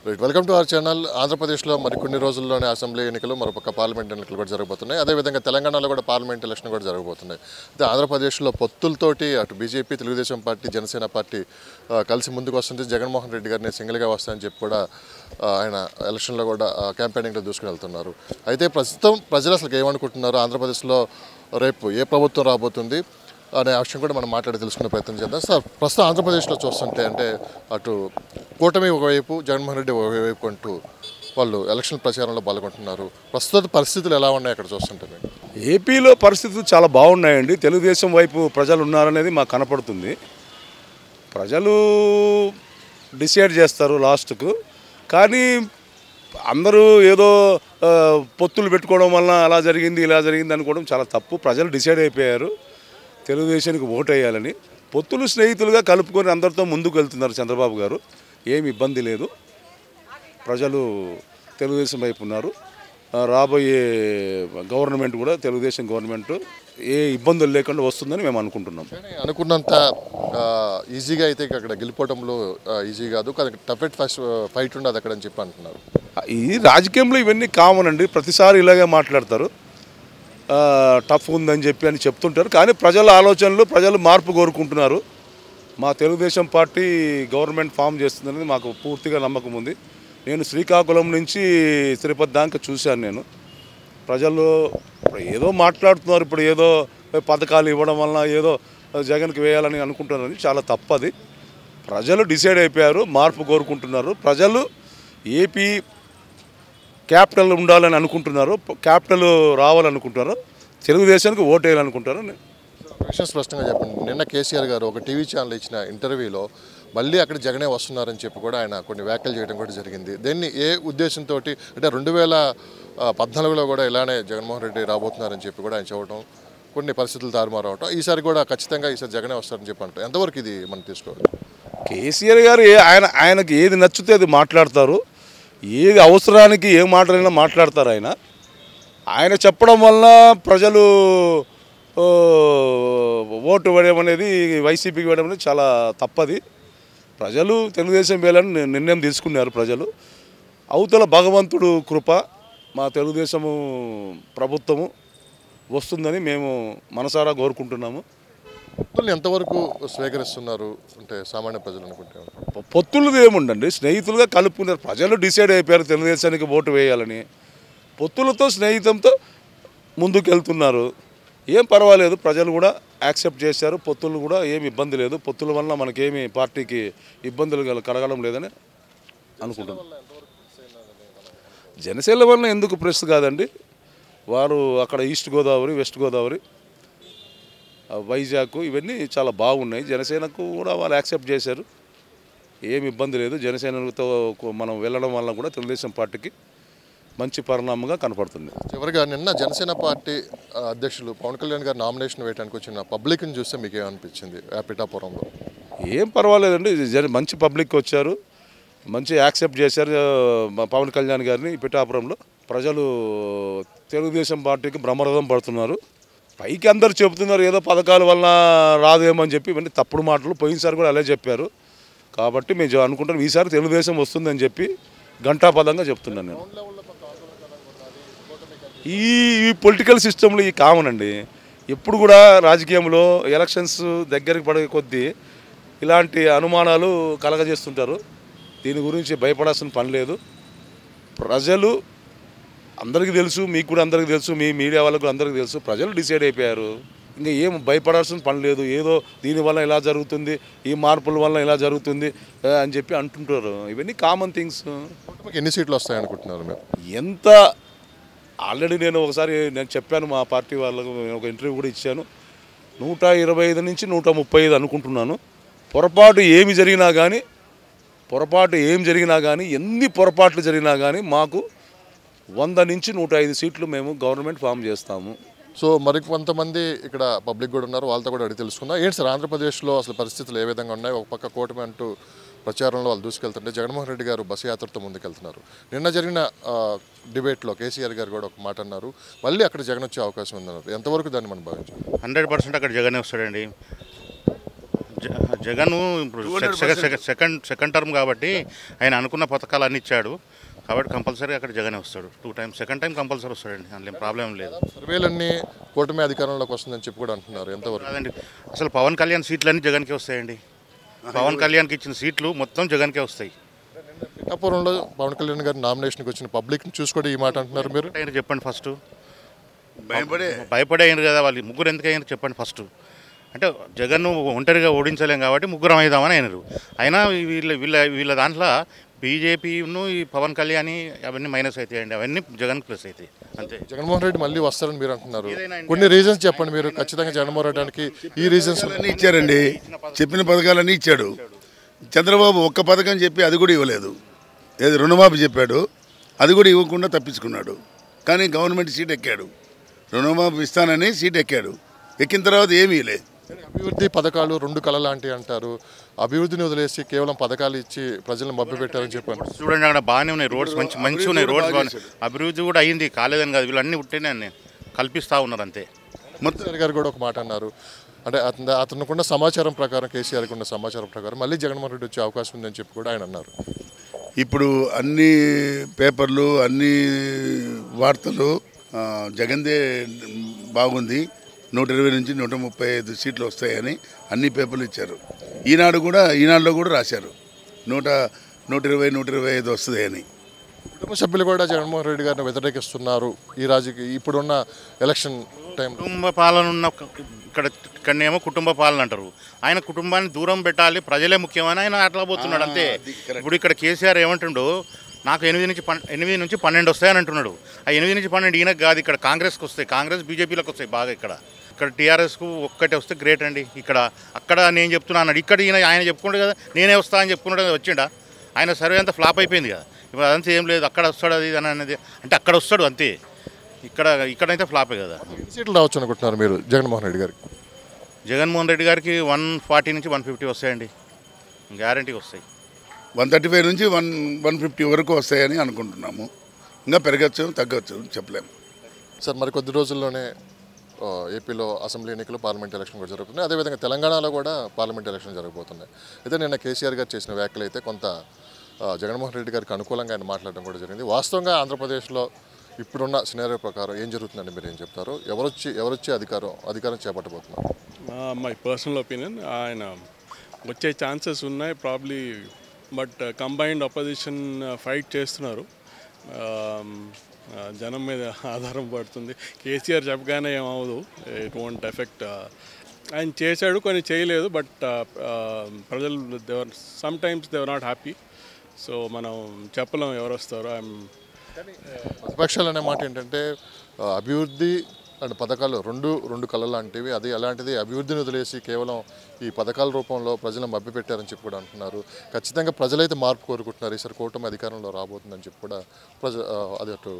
Right, welcome to our channel. ఆంధ్రప్రదేశ్లో మరికొన్ని రోజుల్లోనే అసెంబ్లీ ఎన్నికలు, మరొక పార్లమెంట్ ఎన్నికలు కూడా జరగబోతున్నాయి. అదేవిధంగా తెలంగాణలో కూడా పార్లమెంట్ ఎలక్షన్ కూడా జరగబోతున్నాయి. అయితే ఆంధ్రప్రదేశ్లో పొత్తులతోటి అటు BJP, Telugu Desam party, Janasena party కలిసి ముందుకు వస్తుంది. జగన్మోహన్ రెడ్డి గారిని సింగిల్గా వస్తాయని చెప్పి కూడా ఆయన ఎలక్షన్లో కూడా క్యాంపెయినింగ్లో దూసుకుని వెళ్తున్నారు. అయితే ప్రస్తుతం ప్రజలు అసలు ఏమనుకుంటున్నారు, ఆంధ్రప్రదేశ్లో రేపు ఏ ప్రభుత్వం రాబోతుంది అనే విషయం కూడా మనం మాట్లాడి తెలుసుకునే ప్రయత్నం చేద్దాం. సార్, ప్రస్తుతం ఆంధ్రప్రదేశ్లో చూస్తుంటే అంటే అటు కూటమి ఒకవైపు, జగన్మోహన్ రెడ్డి ఒకవైపు అంటూ వాళ్ళు ఎలక్షన్ ప్రచారంలో పాల్గొంటున్నారు. ప్రస్తుత పరిస్థితులు ఎలా ఉన్నాయి అక్కడ చూస్తుంటే? ఏపీలో పరిస్థితులు చాలా బాగున్నాయండి. తెలుగుదేశం వైపు ప్రజలు ఉన్నారనేది మాకు కనపడుతుంది. ప్రజలు డిసైడ్ చేస్తారు లాస్ట్కు. కానీ అందరూ ఏదో పొత్తులు పెట్టుకోవడం వల్ల అలా జరిగింది ఇలా జరిగింది అనుకోవడం చాలా తప్పు. ప్రజలు డిసైడ్ అయిపోయారు తెలుగుదేశానికి ఓటు వేయాలని. పొత్తులు స్నేహితులుగా కలుపుకొని అందరితో ముందుకు వెళ్తున్నారు చంద్రబాబు గారు. ఏమి ఇబ్బంది లేదు. ప్రజలు తెలుగుదేశం వైపు ఉన్నారు. రాబోయే గవర్నమెంట్ కూడా తెలుగుదేశం గవర్నమెంట్ ఏ ఇబ్బందులు లేకుండా వస్తుందని మేము అనుకుంటున్నాం. అనుకున్నంత ఈజీగా అయితే అక్కడ గెలిపోవడంలో ఈజీ కాదు, టఫ్ ఫైట్ ఉండదు అక్కడ అని చెప్పి అంటున్నారు. ఈ రాజకీయంలో ఇవన్నీ కామన్ అండి. ప్రతిసారి ఇలాగే మాట్లాడతారు, టఫ్ ఉందని చెప్పి అని చెప్తుంటారు. కానీ ప్రజల ఆలోచనలు, ప్రజలు మార్పు కోరుకుంటున్నారు. మా తెలుగుదేశం పార్టీ గవర్నమెంట్ ఫామ్ చేస్తుందనేది మాకు పూర్తిగా నమ్మకం ఉంది. నేను శ్రీకాకుళం నుంచి తిరుపతి దాకా చూశాను. నేను ప్రజలు ఇప్పుడు ఏదో మాట్లాడుతున్నారు, ఇప్పుడు ఏదో పథకాలు ఇవ్వడం వల్ల ఏదో జగన్కి వేయాలని అనుకుంటున్నారని చాలా తప్పది. ప్రజలు డిసైడ్ అయిపోయారు, మార్పు కోరుకుంటున్నారు. ప్రజలు ఏపీ క్యాపిటల్ ఉండాలని అనుకుంటున్నారు, క్యాపిటల్ రావాలనుకుంటున్నారు, తెలుగుదేశానికి ఓటు వేయాలనుకుంటారు. విషయం స్పష్టంగా చెప్పండి. నిన్న కేసీఆర్ గారు ఒక టీవీ ఛానల్ ఇచ్చిన ఇంటర్వ్యూలో మళ్ళీ అక్కడ జగనే వస్తున్నారని చెప్పి కూడా ఆయన కొన్ని వ్యాఖ్యలు చేయడం కూడా జరిగింది. దీన్ని ఏ ఉద్దేశంతో అంటే 2014లో కూడా ఇలానే జగన్మోహన్ రెడ్డి రాబోతున్నారని చెప్పి కూడా ఆయన చెప్పడం, కొన్ని పరిస్థితులు తారుమారవటం, ఈసారి కూడా ఖచ్చితంగా ఈసారి జగనే వస్తారని చెప్పి అంటారు. ఎంతవరకు ఇది మనం తీసుకోవాలి? కేసీఆర్ గారు ఆయనకి ఏది నచ్చితే అది మాట్లాడతారు. ఏది అవసరానికి ఏం మాట్లాడినా మాట్లాడతారు. ఆయన చెప్పడం వల్ల ప్రజలు ఓటు వేయడం అనేది, వైసీపీకి వేయడం అనేది చాలా తప్పది. ప్రజలు తెలుగుదేశం వేయాలని నిర్ణయం తీసుకున్నారు. ప్రజలు అవతల భగవంతుడు కృప మా తెలుగుదేశము ప్రభుత్వము వస్తుందని మేము మనసారా కోరుకుంటున్నాము. పొత్తులు ఎంతవరకు స్వీకరిస్తున్నారు అంటే సామాన్య ప్రజలు అనుకుంటే? పొత్తులు ఏముండండి, స్నేహితులుగా కలుపుకున్నారు. ప్రజలు డిసైడ్ అయిపోయారు తెలుగుదేశానికి ఓటు వేయాలని. పొత్తులతో స్నేహితంతో ముందుకు వెళ్తున్నారు. ఏం పర్వాలేదు, ప్రజలు కూడా యాక్సెప్ట్ చేశారు. పొత్తులు కూడా ఏమి ఇబ్బంది లేదు. పొత్తుల వల్ల మనకేమి పార్టీకి ఇబ్బందులు కలగడం లేదని అనుకుంటున్నాం. జనసేన వల్ల ఎందుకు ప్రెస్ కాదండి, వారు అక్కడ ఈస్ట్ గోదావరి, వెస్ట్ గోదావరి, వైజాగ్ ఇవన్నీ చాలా బాగున్నాయి. జనసేనకు కూడా వాళ్ళు యాక్సెప్ట్ చేశారు. ఏమి ఇబ్బంది లేదు. జనసేనతో మనం వెళ్ళడం వల్ల కూడా తెలుగుదేశం పార్టీకి మంచి పరిణామంగా కనపడుతుంది. చివరిగా నిన్న జనసేన పార్టీ అధ్యక్షులు పవన్ కళ్యాణ్ గారు నామినేషన్ వేయడానికి వచ్చిన పబ్లిక్ని చూస్తే మీకు ఏమనిపించింది పిఠాపురంలో? ఏం పర్వాలేదండి, మంచి పబ్లిక్ వచ్చారు, మంచి యాక్సెప్ట్ చేశారు పవన్ కళ్యాణ్ గారిని. పిఠాపురంలో ప్రజలు తెలుగుదేశం పార్టీకి బ్రహ్మరథం పడుతున్నారు. పైకి అందరు చెబుతున్నారు ఏదో పథకాల వల్ల రాదేమని చెప్పి, ఇవన్నీ తప్పుడు మాటలు. పోయినసారి కూడా అలా చెప్పారు. కాబట్టి మేము అనుకుంటాం ఈసారి తెలుగుదేశం వస్తుందని చెప్పి ఘంటాపదంగా చెప్తున్నాను నేను. ఈ పొలిటికల్ సిస్టంలో ఈ కామన్ అండి. ఎప్పుడు కూడా రాజకీయంలో ఎలక్షన్స్ దగ్గరికి పడే కొద్దీ ఇలాంటి అనుమానాలు కలగజేస్తుంటారు. దీని గురించి భయపడాల్సిన పని లేదు. ప్రజలు అందరికీ తెలుసు, మీకు కూడా అందరికీ తెలుసు, మీ మీడియా వాళ్ళకు అందరికీ తెలుసు. ప్రజలు డిసైడ్ అయిపోయారు. ఇంకా ఏం భయపడాల్సిన పని లేదు. ఏదో దీనివల్ల ఇలా జరుగుతుంది, ఈ మార్పుల వల్ల ఇలా జరుగుతుంది అని చెప్పి అంటుంటారు. ఇవన్నీ కామన్ థింగ్స్. ఎన్ని సీట్లు వస్తాయనుకుంటున్నారు మీరు? ఎంత ఆల్రెడీ నేను చెప్పాను మా పార్టీ వాళ్ళకు, ఒక ఇంటర్వ్యూ కూడా ఇచ్చాను. 125 నుంచి 135 అనుకుంటున్నాను. పొరపాటు ఏమి జరిగినా కానీ ఎన్ని పొరపాట్లు జరిగినా కానీ మాకు 100 నుంచి 105 సీట్లు మేము గవర్నమెంట్ ఫామ్ చేస్తాము. సో మరి కొంతమంది ఇక్కడ పబ్లిక్ కూడా ఉన్నారు, వాళ్ళతో కూడా అడిగి తెలుసుకుందాం. ఏంటి సార్ ఆంధ్రప్రదేశ్లో అసలు పరిస్థితులు ఏ విధంగా ఉన్నాయి? ఒక పక్క కూటమి అంటూ ప్రచారంలో వాళ్ళు దూసుకెళ్తుంటే జగన్మోహన్ రెడ్డి గారు బస్సు యాత్రతో ముందుకెళ్తున్నారు. నిన్న జరిగిన డిబేట్లో కేసీఆర్ గారు కూడా ఒక మాట అన్నారు, మళ్ళీ అక్కడ జగన్ వచ్చే అవకాశం ఉందన్నారు. ఎంతవరకు దాన్ని మనం భావించాలి? 100% అక్కడ జగనే వస్తాడండి. జగన్ ఇప్పుడు సెకండ్ టర్మ్ కాబట్టి ఆయన అనుకున్న పథకాలు అన్ని ఇచ్చాడు కాబట్టి కంపల్సరీ అక్కడ జగనే వస్తాడు. 2 times సెకండ్ టైం కంపల్సరీ వస్తాడండి, అందులో ప్రాబ్లం లేదు. సర్వేలన్నీ కూటమి అధికారంలోకి వస్తుందని చెప్పి కూడా అంటున్నారు, ఎంతవరకు? కాదండి, అసలు పవన్ కళ్యాణ్ సీట్లన్నీ జగన్కే వస్తాయండి. పవన్ కళ్యాణ్కి ఇచ్చిన సీట్లు మొత్తం జగన్కే వస్తాయి. పిఠాపురంలో పవన్ కళ్యాణ్ గారి నామినేషన్కి వచ్చిన పబ్లిక్ని చూసి కూడా ఈ మాట అంటున్నారు మీరు. ఆయన చెప్పండి ఫస్ట్. భయపడే అయినారు కదా వాళ్ళు, ముగ్గురు ఎందుకు అయినారు చెప్పండి ఫస్ట్. అంటే జగన్ ఒంటరిగా ఓడించలేం కాబట్టి ముగ్గురం అయిదామని అయినారు. అయినా వీళ్ళ దాంట్లో బీజేపీను ఈ పవన్ కళ్యాణ్ అవన్నీ మైనస్ అవుతాయండి, అవన్నీ జగన్ ప్లస్ అవుతాయి అంతే. జగన్మోహన్ రెడ్డి మళ్ళీ వస్తారని మీరు అంటున్నారు, కొన్ని రీజన్స్ చెప్పండి మీరు. ఖచ్చితంగా జగన్మోహన్ రెడ్డికి ఈ రీజన్స్ ఇచ్చారండి, చెప్పిన పథకాలన్నీ ఇచ్చాడు. చంద్రబాబు ఒక్క పథకం చెప్పి అది కూడా ఇవ్వలేదు. ఏది రుణమాఫీ చెప్పాడు, అది కూడా ఇవ్వకుండా తప్పించుకున్నాడు. కానీ గవర్నమెంట్ సీట్ ఎక్కాడు, రుణమాఫీ ఇస్తానని సీట్ ఎక్కాడు. ఎక్కిన తర్వాత ఏమీ లేదు. అభివృద్ధి పథకాలు 2 కళ లాంటివి అంటారు. అభివృద్ధిని వదిలేసి కేవలం పథకాలు ఇచ్చి ప్రజలను మభ్యపెట్టారని చెప్పాను. చూడండి అక్కడ బాగానే ఉన్నాయి రోడ్స్, మంచి ఉన్నాయి రోడ్స్ బాగున్నాయి. అభివృద్ధి కూడా అయింది, కాలేదని కాదు, వీళ్ళన్నీ ఉట్టినే కల్పిస్తూ ఉన్నారు అంతే. కేసీఆర్ గారు కూడా ఒక మాట అన్నారు, అంటే అతనుకున్న సమాచారం ప్రకారం, కేసీఆర్కి ఉన్న సమాచారం ప్రకారం మళ్ళీ జగన్మోహన్ రెడ్డి వచ్చే అవకాశం ఉందని చెప్పి కూడా ఆయన అన్నారు. ఇప్పుడు అన్ని పేపర్లు, అన్ని వార్తలు జగన్దే బాగుంది, 120 నుంచి 135 సీట్లు వస్తాయని అన్ని పేపర్లు ఇచ్చారు. ఈనాడులో కూడా రాశారు 120, 125 వస్తుంది అని. కుటుంబ సభ్యులు కూడా జగన్మోహన్ రెడ్డి గారిని వ్యతిరేకిస్తున్నారు ఈ ఇప్పుడున్న ఎలక్షన్ టైం. కుటుంబ పాలన ఉన్న ఇక్కడనేమో కుటుంబ పాలన అంటారు. ఆయన కుటుంబాన్ని దూరం పెట్టాలి, ప్రజలే ముఖ్యమని ఆయన అట్లా పోతున్నాడు అంతే. ఇప్పుడు ఇక్కడ కేసీఆర్ ఏమంటుండో, నాకు 8 నుంచి 12 వస్తాయని అంటున్నాడు. ఆ 8 నుంచి 12 ఈయనకు కాదు, ఇక్కడ కాంగ్రెస్కి వస్తాయి, కాంగ్రెస్ బీజేపీలకు వస్తాయి బాగా. ఇక్కడ టీఆర్ఎస్కు ఒక్కటే వస్తే గ్రేట్ అండి. అక్కడ నేను చెప్తున్నాను, ఇక్కడ ఆయన చెప్పుకుంటాడు కదా, నేనే వస్తా అని చెప్పుకున్నాడు కదా, వచ్చిండా? ఆయన సర్వే అంతా ఫ్లాప్ అయిపోయింది కదా. ఇప్పుడు అదంతా ఏం లేదు, అక్కడ వస్తాడు అది అనేది, అంటే అక్కడ వస్తాడు అంతే. ఇక్కడైతే ఫ్లాపే కదా. సీట్లు రావచ్చు అనుకుంటున్నారు మీరు జగన్మోహన్ రెడ్డి గారికి? జగన్మోహన్ రెడ్డి గారికి 140 నుంచి 150 వస్తాయండి, గ్యారంటీకి వస్తాయి. 135 నుంచి 150 వరకు వస్తాయని అనుకుంటున్నాము. ఇంకా పెరగచ్చు, తగ్గచ్చు, చెప్పలేము సార్. మరి కొద్ది రోజుల్లోనే ఏపీలో అసెంబ్లీ ఎన్నికలు, పార్లమెంట్ ఎలక్షన్ కూడా జరుగుతున్నాయి. అదేవిధంగా తెలంగాణలో కూడా పార్లమెంట్ ఎలక్షన్ జరగబోతున్నాయి. అయితే నిన్న కేసీఆర్ గారు చేసిన వ్యాఖ్యలు అయితే కొంత జగన్మోహన్ రెడ్డి గారికి అనుకూలంగా ఆయన మాట్లాడడం కూడా జరిగింది. వాస్తవంగా ఆంధ్రప్రదేశ్లో ఇప్పుడున్న సినారియో ప్రకారం ఏం జరుగుతుందండి, మీరు ఏం చెప్తారు? ఎవరొచ్చి అధికారం చేపట్టబోతున్నారు? మై పర్సనల్ ఒపీనియన్, ఆయన వచ్చే ఛాన్సెస్ ఉన్నాయి probably, but combined opposition fight చేస్తున్నారు. జనం మీద ఆధారం పడుతుంది. కేసీఆర్ చెప్పగానే ఏమవదు, ఇట్ వోంట్ ఎఫెక్ట్. ఆయన చేశాడు, కొన్ని చేయలేదు, బట్ ప్రజలు some times they are not happy. So మనం చెప్పలేం ఎవరు వస్తారో. ప్రతిపక్షాలు అనే మాట ఏంటంటే అభివృద్ధి అండ్ పథకాలు రెండు కళలు లాంటివి. అది అలాంటిది అభివృద్ధిని వదిలేసి కేవలం ఈ పథకాల రూపంలో ప్రజలను మభ్యపెట్టారని చెప్పి కూడా అంటున్నారు. ఖచ్చితంగా ప్రజలైతే మార్పు కోరుకుంటున్నారు. ఈసారి కూటమి అధికారంలో రాబోతుందని చెప్పి కూడా అది అటు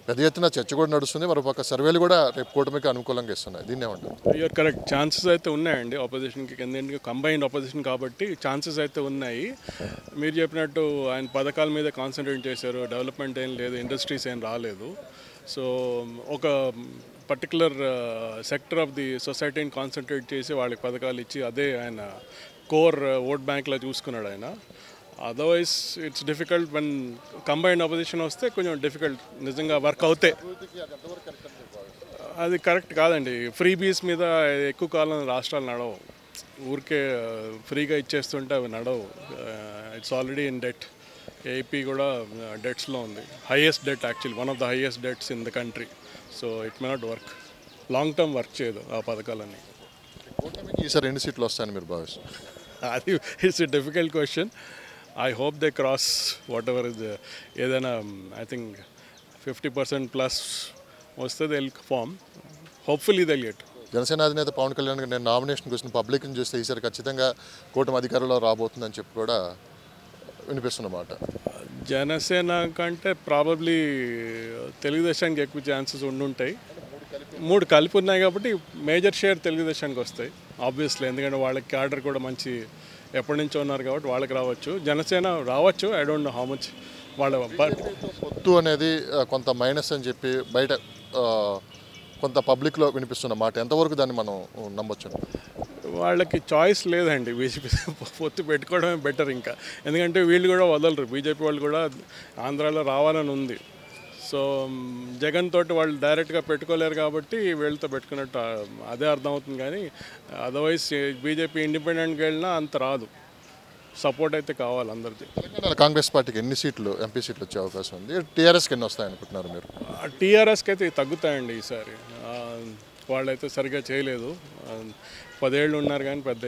పెద్ద ఎత్తున చర్చ కూడా నడుస్తుంది. మరోపక్క సర్వేలు కూడా రేపు కూటమికి అనుకూలంగా ఇస్తున్నాయి. దీన్ని ఏమంటారు? యూఆర్ కరెక్ట్, ఛాన్సెస్ అయితే ఉన్నాయండి ఆపోజిషన్కి. ఎందుకంటే కంబైన్డ్ ఆపోజిషన్ కాబట్టి ఛాన్సెస్ అయితే ఉన్నాయి. మీరు చెప్పినట్టు ఆయన పథకాల మీద కాన్సన్ట్రేట్ చేశారు, డెవలప్మెంట్ ఏం లేదు, ఇండస్ట్రీస్ ఏం రాలేదు. సో ఒక పర్టికులర్ సెక్టర్ ఆఫ్ ది సొసైటీని కాన్సన్ట్రేట్ చేసి వాళ్ళకి పథకాలు ఇచ్చి అదే ఆయన కోర్ ఓట్ బ్యాంక్లో చూసుకున్నాడు ఆయన. Otherwise it's difficult. One combined opposition వస్తే కొంచెం డిఫికల్ట్ నిజంగా వర్క్ అవుతాయి. అది కరెక్ట్ కాదండి. ఫ్రీ బీస్ మీద ఎక్కువ కాలం రాష్ట్రాలు నడవు, ఊరికే ఫ్రీగా ఇచ్చేస్తుంటే అవి నడవు. It's already in debt. AP కూడా డెట్స్లో ఉంది, highest debt actually, one of the highest debts in the country. So it may not work, long term work చేయదు ఆ పథకాలన్నీ. ఈసారి ఎన్ని సీట్లు వస్తాయని మీరు భావిస్తారు? అది it's a difficult question. I hope they cross whatever is. ఏదైనా ఐ థింక్ 50% ప్లస్ వస్తే they will form, hopefully they will get. Janasena అధినేత పవన్ కళ్యాణ్ గారు నేను నామినేషన్కి వచ్చిన పబ్లిక్ని చూస్తే ఈసారి ఖచ్చితంగా కూటమి అధికారంలో రాబోతుందని చెప్పి కూడా వినిపిస్తున్నమాట. జనసేన కంటే ప్రాబబ్లీ తెలుగుదేశానికి ఎక్కువ ఛాన్సెస్ ఉండుంటాయి. 3 కలిపి ఉన్నాయి కాబట్టి మేజర్ షేర్ తెలుగుదేశానికి వస్తాయి ఆబ్వియస్లీ. ఎందుకంటే వాళ్ళకి క్యాడర్ కూడా మంచి ఎప్పటి నుంచో ఉన్నారు కాబట్టి వాళ్ళకి రావచ్చు. జనసేన రావచ్చు, I don't know how much. వాళ్ళ పొత్తు అనేది కొంత మైనస్ అని చెప్పి బయట కొంత పబ్లిక్లో వినిపిస్తున్న మాట, ఎంతవరకు దాన్ని మనం నమ్మొచ్చు? వాళ్ళకి చాయిస్ లేదండి. బీజేపీ పొత్తు పెట్టుకోవడమే బెటర్ ఇంకా. ఎందుకంటే వీళ్ళు కూడా వదలరు, బీజేపీ వాళ్ళు కూడా ఆంధ్రాలో రావాలని ఉంది. సో జగన్ తోటి వాళ్ళు డైరెక్ట్గా పెట్టుకోలేరు కాబట్టి వీళ్ళతో పెట్టుకున్నట్టు అదే అర్థమవుతుంది. కానీ అదర్వైజ్ బీజేపీ ఇండిపెండెంట్గా వెళ్ళినా అంత రాదు. సపోర్ట్ అయితే కావాలి అందరిది. తెలంగాణలో కాంగ్రెస్ పార్టీకి ఎన్ని సీట్లు, ఎంపీ సీట్లు వచ్చే అవకాశం ఉంది? టీఆర్ఎస్కి ఎన్ని వస్తాయనుకుంటున్నారు మీరు? టీఆర్ఎస్కి అయితే తగ్గుతాయండి ఈసారి. వాళ్ళైతే సరిగ్గా చేయలేదు. 10 ఏళ్ళు ఉన్నారు కానీ పెద్ద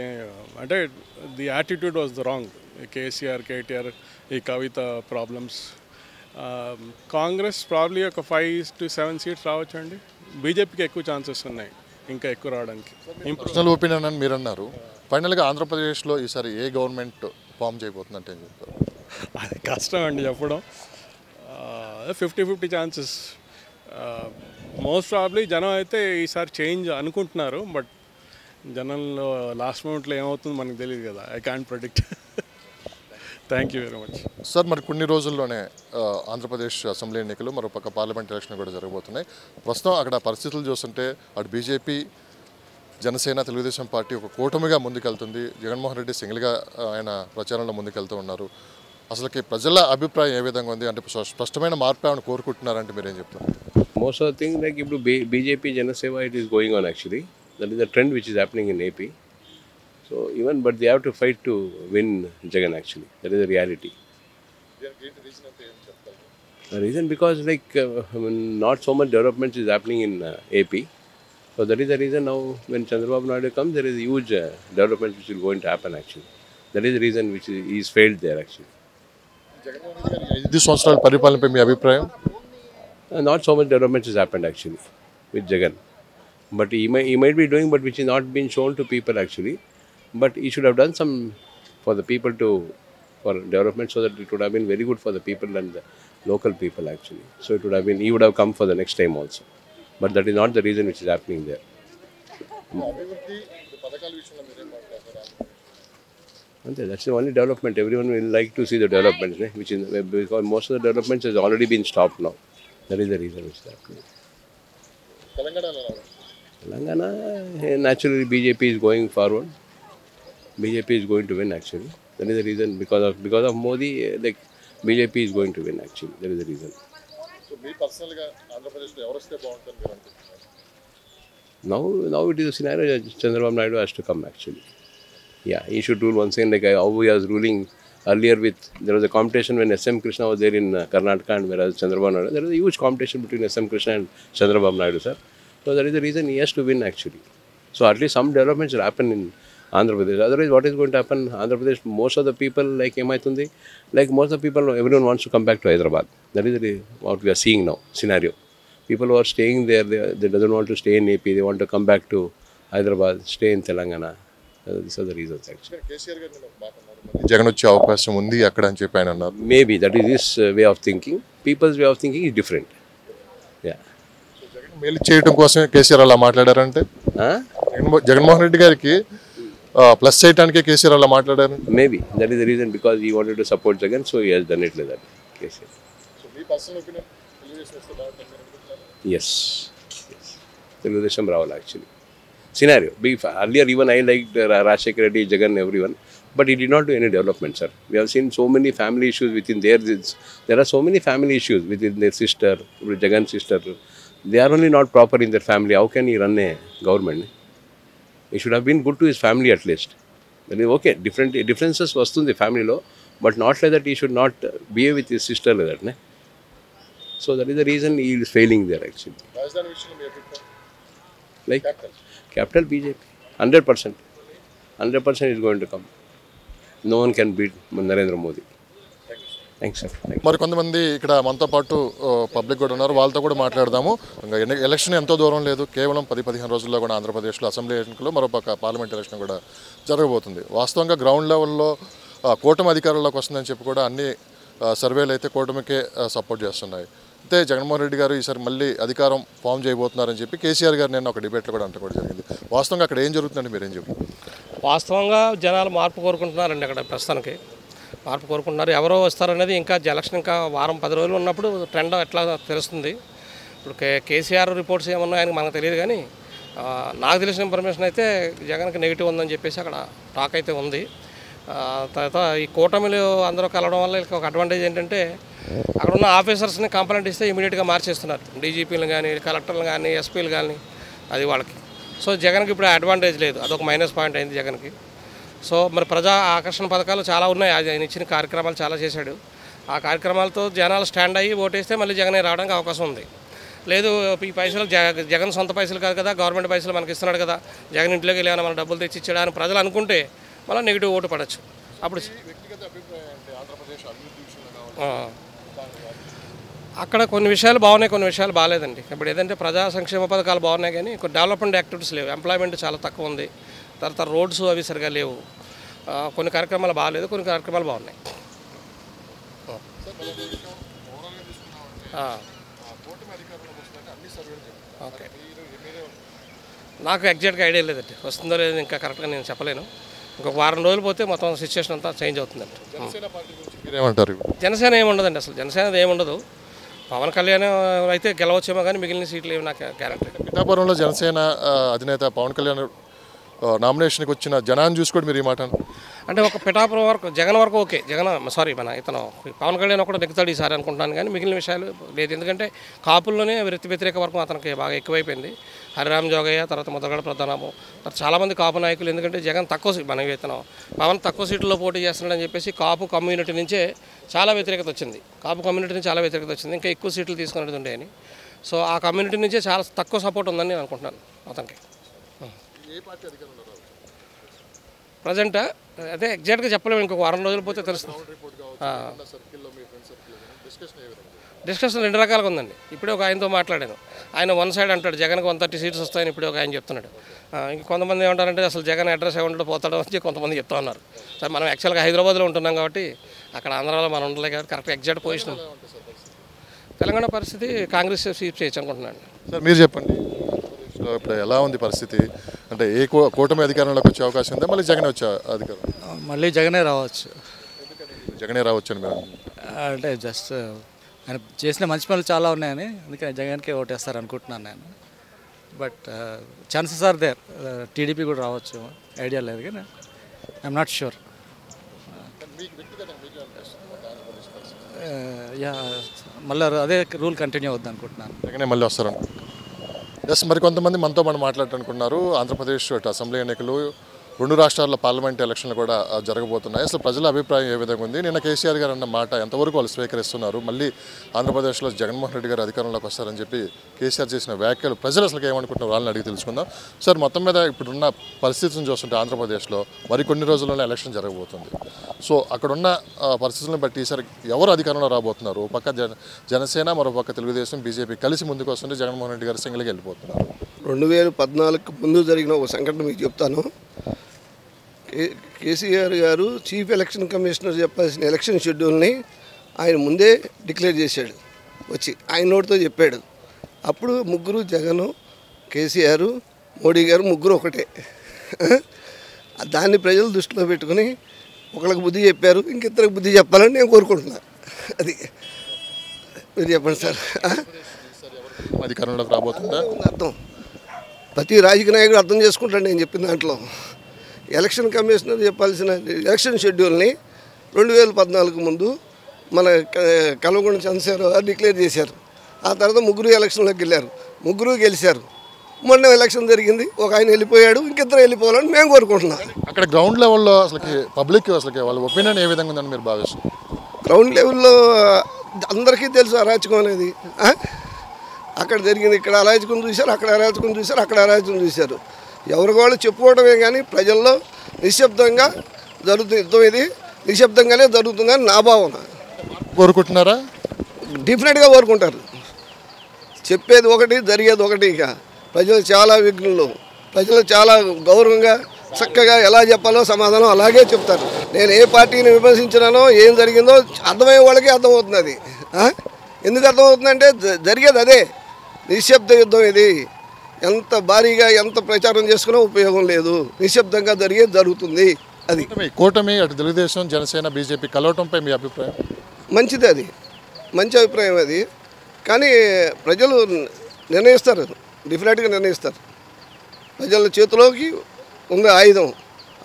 అంటే the attitude was the wrong. KCR, KTR, ఈ కవిత ప్రాబ్లమ్స్. కాంగ్రెస్ ప్రాబ్లీ ఒక 5 to 7 సీట్స్ రావచ్చు అండి. బీజేపీకి ఎక్కువ ఛాన్సెస్ ఉన్నాయి ఇంకా ఎక్కువ రావడానికి. పర్సనల్ ఒపీనియన్ అని మీరు అన్నారు. ఫైనల్గా ఆంధ్రప్రదేశ్లో ఈసారి ఏ గవర్నమెంట్ ఫామ్ చేయబోతుందంటే ఏం చెప్తారు? అది కష్టం అండి చెప్పడం. 50-50 ఛాన్సెస్. మోస్ట్ ప్రాబ్లీ జనం అయితే ఈసారి చేంజ్ అనుకుంటున్నారు. బట్ జనంలో లాస్ట్ మూమెంట్లో ఏమవుతుందో మనకు తెలియదు కదా. I can't predict. Thank you very much sir. మరి కొన్ని రోజుల్లోనే ఆంధ్రప్రదేశ్ అసెంబ్లీ ఎన్నికలు, మరోపక్క పార్లమెంట్ ఎలక్షన్ కూడా జరగబోతున్నాయి. ప్రస్తుతం అక్కడ పరిస్థితులు చూస్తుంటే అటు బీజేపీ, జనసేన, తెలుగుదేశం పార్టీ ఒక కూటమిగా ముందుకెళ్తుంది. జగన్మోహన్ రెడ్డి సింగిల్గా ఆయన ప్రచారంలో ముందుకెళ్తూ ఉన్నారు. అసలుకి ప్రజల అభిప్రాయం ఏ విధంగా ఉంది? అంటే స్పష్టమైన మార్పు ఏమైనా కోరుకుంటున్నారంటే మీరు ఏం చెప్తారు? Most of the things like if BJP Janaseva, it is going on actually. That is the trend which is happening in AP. So even, but they have to fight to win Jagan actually. That is the reality. The reason because like not so much development is happening in AP. So that is the reason now when Chandrababu Naidu comes, there is a huge development which is going to happen actually. That is the reason which is failed there actually. 5 సంవత్సరాల పరిపాలనపై మీ అభిప్రాయం? Not so much development has happened actually with Jagan. But he might be doing, but which is not been shown to people actually. But he should have done some for the people for development, so that it would have been very good for the people and the local people actually. So it would have been, he would have come for the next time also. But that is not the reason which is happening there. That's the only development. Everyone will like to see the developments, which is because most of the developments has already been stopped now. That is the reason which is happening. Telangana, naturally BJP is going forward. BJP is going to win actually. That is the reason, because of Modi, like BJP is going to win actually. That is the reason. So మీ పర్సనల్గా ఆంధ్రప్రదేశ్లో ఎవరు వస్తే బాగుంటుంది మీరు అనుకుంటున్నారు? Now it is a scenario that Chandrababu Naidu has to come actually. Yeah, he should rule once again like how he was ruling earlier with, there was a competition when SM Krishna was there in Karnataka, and whereas Chandrababu Naidu, there was a huge competition between SM Krishna and Chandrababu Naidu, sir. So that is the reason he has to win actually. So at least some development should happen in Andhra Pradesh. Otherwise, what is going to happen? Andhra Pradesh, most of the people like Emaitundi, like most of the people, everyone wants to come back to Hyderabad. That is what we are seeing now, scenario. People who are staying there, they doesn't want to stay in AP, they want to come back to Hyderabad, stay in Telangana. These are the reasons actually. KCR గారు నేను బాగా అన్నారు, జగన్ వచ్చే అవకాశం ఉంది అక్కడ అని చెప్పి ఆయన అన్నారు. Maybe that is his way of thinking. People's way of thinking is different. Yeah. Jagan మేలు చేయడం కోసమే కేసీఆర్ అలా మాట్లాడారంటే, జగన్మోహన్ రెడ్డి గారికి ప్లస్ చేయడానికే కేసీఆర్ అలా మాట్లాడారు. Maybe that is the reason, because he wanted to support Jagan, so he has done it like that. KCR. So me personal opinion Telugu Desam వస్తే బాగుంటుంది అనుకుంటున్నారు? Yes. Telugudesam Raval actually. Scenario. Earlier even I liked Rajshekar Reddy, Jagan, everyone, but he did not do any development, sir. We have seen so many family issues within there are so many family issues within their sister, Jagan's sister. They are only not proper in their family. How can he run a government? He should have been good to his family at least. That is okay. Differences was in the family law, but not like that he should not behave with his sister like that. Ne? So that is the reason he is failing there actually. రాజధాని విషయంలో మీ అభిప్రాయం? Like capital BJP, 100%. 100% is going to come. No one can beat Narendra Modi. Thanks, sir. Thank you. మరి కొంతమంది ఇక్కడ మనతో పాటు public కూడా ఉన్నారు, వాళ్ళతో కూడా మాట్లాడదాము. ఇంకా ఎలక్షన్ ఎంతో దూరం లేదు, కేవలం 10-15 రోజుల్లో కూడా ఆంధ్రప్రదేశ్లో అసెంబ్లీ ఎన్నికలు, మరోపక్క పార్లమెంట్ ఎలక్షన్ కూడా జరగబోతుంది. వాస్తవంగా గ్రౌండ్ లెవెల్లో కూటమి అధికారంలోకి వస్తుందని చెప్పి కూడా అన్ని సర్వేలు అయితే కూటమికే సపోర్ట్ చేస్తున్నాయి. అయితే జగన్మోహన్ రెడ్డి గారు ఈసారి మళ్ళీ అధికారం ఫామ్ చేయబోతున్నారని చెప్పి కేసీఆర్ గారు నేను ఒక డిబేట్లో కూడా అంట కూడా జరిగింది. వాస్తవంగా అక్కడ ఏం జరుగుతుందండి, మీరేం చెప్పారు? వాస్తవంగా జనాలు మార్పు కోరుకుంటున్నారండి. అక్కడ ప్రస్తుతానికి మార్పు కోరుకుంటున్నారు. ఎవరో వస్తారనేది ఇంకా ఎలక్షన్ ఇంకా వారం 10 రోజులు ఉన్నప్పుడు ట్రెండ్ ఎట్లా తెలుస్తుంది. ఇప్పుడు కేసీఆర్ రిపోర్ట్స్ ఏమన్నా ఆయనకు మనకు తెలియదు, కానీ నాకు తెలిసిన ఇన్ఫర్మేషన్ అయితే జగన్కి నెగిటివ్ ఉందని చెప్పేసి అక్కడ టాక్ అయితే ఉంది. తర్వాత ఈ కూటమిలు అందరూ కలవడం వల్ల ఒక అడ్వాంటేజ్ ఏంటంటే అక్కడ ఉన్న ఆఫీసర్స్ని కంప్లైంట్ ఇస్తే ఇమీడియట్గా మార్చేస్తున్నారు, డీజీపీలు కానీ కలెక్టర్లు కానీ ఎస్పీలు కానీ, అది వాళ్ళకి. సో జగన్కి ఇప్పుడు అడ్వాంటేజ్ లేదు, అదొక మైనస్ పాయింట్ అయింది జగన్కి. సో మరి ప్రజా ఆకర్షణ పథకాలు చాలా ఉన్నాయి, ఆయన ఇచ్చిన కార్యక్రమాలు చాలా చేశాడు. ఆ కార్యక్రమాలతో జనాలు స్టాండ్ అయ్యి ఓటేస్తే మళ్ళీ జగనే రావడానికి అవకాశం ఉంది. లేదు ఈ పైసలు జగన్ సొంత పైసలు కాదు కదా, గవర్నమెంట్ పైసలు మనకి ఇస్తున్నాడు కదా, జగన్ ఇంట్లోకి వెళ్ళి మన డబ్బులు తెచ్చి ఇచ్చాడు అని ప్రజలు అనుకుంటే మళ్ళీ నెగిటివ్ ఓటు పడవచ్చు. అప్పుడు అక్కడ కొన్ని విషయాలు బాగున్నాయి, కొన్ని విషయాలు బాగాలేదండి. ఇప్పుడు ఏదంటే ప్రజా సంక్షేమ పథకాలు బాగున్నాయి కానీ కొన్ని డెవలప్మెంట్ యాక్టివిటీస్ లేవు, ఎంప్లాయ్మెంట్ చాలా తక్కువ ఉంది. తర్వాత రోడ్స్ అవి సరిగా లేవు. కొన్ని కార్యక్రమాలు బాగాలేదు, కొన్ని కార్యక్రమాలు బాగున్నాయి. ఓకే, నాకు ఎగ్జాక్ట్గా ఐడియా లేదండి, వస్తుందో లేదో ఇంకా కరెక్ట్గా నేను చెప్పలేను. ఇంకొక వారం రోజులు పోతే మొత్తం సిచ్యువేషన్ అంతా చేంజ్ అవుతుందండి. జనసేన ఏముండదండి, అసలు జనసేన ఏముండదు. పవన్ కళ్యాణ్ అయితే గెలవచ్చేమో కానీ మిగిలిన సీట్లు ఏమి నాకు గ్యారెంటీ. పిఠాపురంలో జనసేన అధినేత పవన్ కళ్యాణ్ నామినేషన్కి వచ్చిన జనాన్ని చూసుకోండి మీరు ఈ మాట అంటే ఒక పిఠాపురం వరకు జగన్ వరకు ఓకే, మన ఇతను పవన్ కళ్యాణ్ ఒకటి నెగ్గుతాడు ఈసారి అనుకుంటున్నాను కానీ మిగిలిన విషయాలు లేదు. ఎందుకంటే కాపుల్లోనే వ్యతిరేక వర్గం అతనికి బాగా ఎక్కువైపోయింది. హరిరామ్ జోగయ్య, తర్వాత ముద్రగడ ప్రధానము, తర్వాత చాలామంది కాపు నాయకులు. ఎందుకంటే జగన్ పవన్ తక్కువ సీట్లలో పోటీ చేస్తున్నాడని చెప్పేసి కాపు కమ్యూనిటీ నుంచే చాలా వ్యతిరేకత వచ్చింది. కాపు కమ్యూనిటీ నుంచి చాలా వ్యతిరేకత వచ్చింది, ఇంకా ఎక్కువ సీట్లు తీసుకునేది ఉండే అని. సో ఆ కమ్యూనిటీ నుంచే చాలా తక్కువ సపోర్ట్ ఉందని నేను అనుకుంటున్నాను అతనికి. ప్రజెంట్ అదే ఎగ్జాక్ట్గా చెప్పలేము, ఇంకొక వారం రోజులు పోతే తెలుస్తుంది. డిస్కషన్ రెండు రకాలుగా ఉందండి. ఇప్పుడే ఒక ఆయనతో మాట్లాడాను, ఆయన వన్ సైడ్ అంటాడు జగన్కి 130 సీట్స్ వస్తాయని ఇప్పుడే ఒక ఆయన చెప్తున్నాడు. ఇంక కొంతమంది ఏమంటారంటే అసలు జగన్ అడ్రస్ ఏమంటాడో పోతాడో అని కొంతమంది చెప్తా ఉన్నారు. సరే, మనం యాక్చువల్గా హైదరాబాద్లో ఉంటున్నాం కాబట్టి అక్కడ ఆంధ్రాలో మనం ఉండలే కాబట్టి కరెక్ట్ ఎగ్జాక్ట్ పొజిషన్. తెలంగాణ పరిస్థితి కాంగ్రెస్ స్వీప్ చేయొచ్చు అనుకుంటున్నాను. సార్ మీరు చెప్పండి, ఇప్పుడు ఎలా ఉంది పరిస్థితి? అంటే ఏ కూటమి అధికారంలోకి వచ్చే అవకాశం ఉందా, మళ్ళీ జగనే వచ్చే అధికారం? మళ్ళీ జగనే రావచ్చు. జగనే రావచ్చు అని మీరు అంటే జస్ట్ ఆయన చేసిన మంచి పనులు చాలా ఉన్నాయని అందుకే జగన్కే ఓటేస్తారు అనుకుంటున్నాను నేను. But chances are there, TDP కూడా రావచ్చు, ఐడియా లేదు కానీ ఐఎమ్ నాట్ షూర్. యా మళ్ళీ అదే రూల్ కంటిన్యూ అవుద్ది అనుకుంటున్నాను. జగనే మళ్ళీ వస్తారు. ఎస్, మరి కొంతమంది మనతో మనం మాట్లాడుకుంటున్నారు. ఆంధ్రప్రదేశ్ అసెంబ్లీ ఎన్నికలు, 2 రాష్ట్రాల్లో పార్లమెంట్ ఎలక్షన్లు కూడా జరగబోతున్నాయి. అసలు ప్రజల అభిప్రాయం ఏ విధంగా ఉంది? నిన్న కేసీఆర్ గారు అన్న మాట ఎంతవరకు వాళ్ళు స్వీకరిస్తున్నారు? మళ్ళీ ఆంధ్రప్రదేశ్లో జగన్మోహన్ రెడ్డి గారు అధికారంలోకి వస్తారని చెప్పి కేసీఆర్ చేసిన వ్యాఖ్యలు ప్రజలు అసలు ఏమనుకుంటున్నారు వాళ్ళని అడిగి తెలుసుకుందాం. సార్, మొత్తం మీద ఇప్పుడున్న పరిస్థితిని చూస్తుంటే ఆంధ్రప్రదేశ్లో మరికొన్ని రోజుల్లోనే ఎలక్షన్ జరగబోతుంది. సో అక్కడున్న పరిస్థితులను బట్టి ఈసారి ఎవరు అధికారంలో రాబోతున్నారు? ఒక పక్క జనసేన, మరో పక్క తెలుగుదేశం, బీజేపీ కలిసి ముందుకు వస్తుంటే జగన్మోహన్ రెడ్డి గారు సింగిల్గా వెళ్ళిపోతున్నారు. 2014 ముందు జరిగిన ఒక సంఘటన మీకు చెప్తాను. కేసీఆర్ గారు చీఫ్ ఎలక్షన్ కమిషనర్ చెప్పాల్సిన ఎలక్షన్ షెడ్యూల్ని ఆయన ముందే డిక్లేర్ చేశాడు, వచ్చి ఆయన నోటితో చెప్పాడు. అప్పుడు ముగ్గురు, జగన్, కేసీఆర్, మోడీ గారు ముగ్గురు ఒకటే. దాన్ని ప్రజలు దృష్టిలో పెట్టుకుని ఒకళ్ళకి బుద్ధి చెప్పారు, ఇంకిద్దరికి బుద్ధి చెప్పాలని నేను కోరుకుంటున్నా. అది మీరు చెప్పండి సార్. అధికారంలోకి రాబోతుందా? అర్థం ప్రతి రాజకీయ నాయకుడు అర్థం చేసుకుంటాడు నేను చెప్పిన దాంట్లో. ఎలక్షన్ కమిషనర్ చెప్పాల్సిన ఎలక్షన్ షెడ్యూల్ని 2014 ముందు మన కల్వకుంట్ల చంద్రశేఖర్ గారు డిక్లేర్ చేశారు. ఆ తర్వాత ముగ్గురు ఎలక్షన్లోకి వెళ్ళారు, ముగ్గురు గెలిచారు. మొన్న ఎలక్షన్ జరిగింది, ఒక ఆయన వెళ్ళిపోయాడు, ఇంకిద్దరు వెళ్ళిపోవాలని మేము కోరుకుంటున్నాం. అక్కడ గ్రౌండ్ లెవెల్లో అసలు పబ్లిక్ అసలు వాళ్ళ ఒపీనియన్ ఏ విధంగా ఉందని మీరు భావిస్తారు? గ్రౌండ్ లెవెల్లో అందరికీ తెలుసు అరాచకం అనేది. అక్కడ జరిగింది, ఇక్కడ అరాచకం చూశారు, అక్కడ అరాచకం చూశారు, అక్కడ అరాచకం చూశారు. ఎవరి వాళ్ళు చెప్పుకోవడమే కానీ ప్రజల్లో నిశ్శబ్దంగా జరుగుతుంది యుద్ధం. ఇది నిశ్శబ్దంగానే జరుగుతుందని నా భావన. కోరుకుంటున్నారా? డెఫినెట్గా కోరుకుంటారు. చెప్పేది ఒకటి, జరిగేది ఒకటి. ఇక ప్రజలు చాలా విఘ్నులు, ప్రజలు చాలా గౌరవంగా చక్కగా ఎలా చెప్పాలో సమాధానం అలాగే చెప్తారు. నేను ఏ పార్టీని విమర్శించినానో ఏం జరిగిందో అర్థమయ్యే వాళ్ళకి అర్థమవుతుంది. అది ఎందుకు అర్థమవుతుందంటే జరిగేది అదే. నిశ్శబ్ద యుద్ధం ఇది. ఎంత భారీగా ఎంత ప్రచారం చేసుకున్నా ఉపయోగం లేదు, నిశ్శబ్దంగా జరుగుతుంది. అది కూటమి, అటు తెలుగుదేశం, జనసేన, బీజేపీ కలవటంపై మీ అభిప్రాయం? మంచిది, అది మంచి అభిప్రాయం. అది కానీ ప్రజలు నిర్ణయిస్తారు, డెఫినెట్గా నిర్ణయిస్తారు. ప్రజల చేతిలోకి ఉంది ఆయుధం.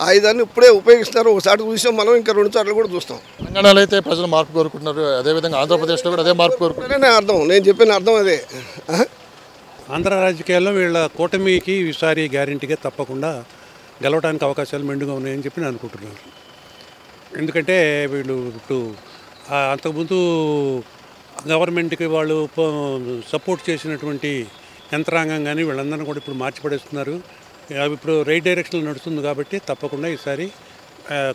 ఆయుధాన్ని ఇప్పుడే ఉపయోగిస్తున్నారు. ఒకసారి చూసాం మనం, ఇంకా 2 సార్లు కూడా చూస్తాం. తెలంగాణలో అయితే ప్రజలు మార్పు కోరుకుంటున్నారు, అదేవిధంగా ఆంధ్రప్రదేశ్లో కూడా అదే మార్పు కోరుకుంటున్నారు. అర్థం నేను చెప్పిన అర్థం అదే. ఆంధ్ర రాజకీయాల్లో వీళ్ళ కూటమికి ఈసారి గ్యారెంటీగా తప్పకుండా గెలవడానికి అవకాశాలు మెండుగా ఉన్నాయని చెప్పి నేను అనుకుంటున్నాను. ఎందుకంటే వీళ్ళు ఇప్పుడు అంతకుముందు గవర్నమెంట్కి వాళ్ళు సపోర్ట్ చేసినటువంటి యంత్రాంగం కానీ వీళ్ళందరినీ కూడా ఇప్పుడు మార్చిపడేస్తున్నారు. ఇప్పుడు రైట్ డైరెక్షన్లో నడుస్తుంది కాబట్టి తప్పకుండా ఈసారి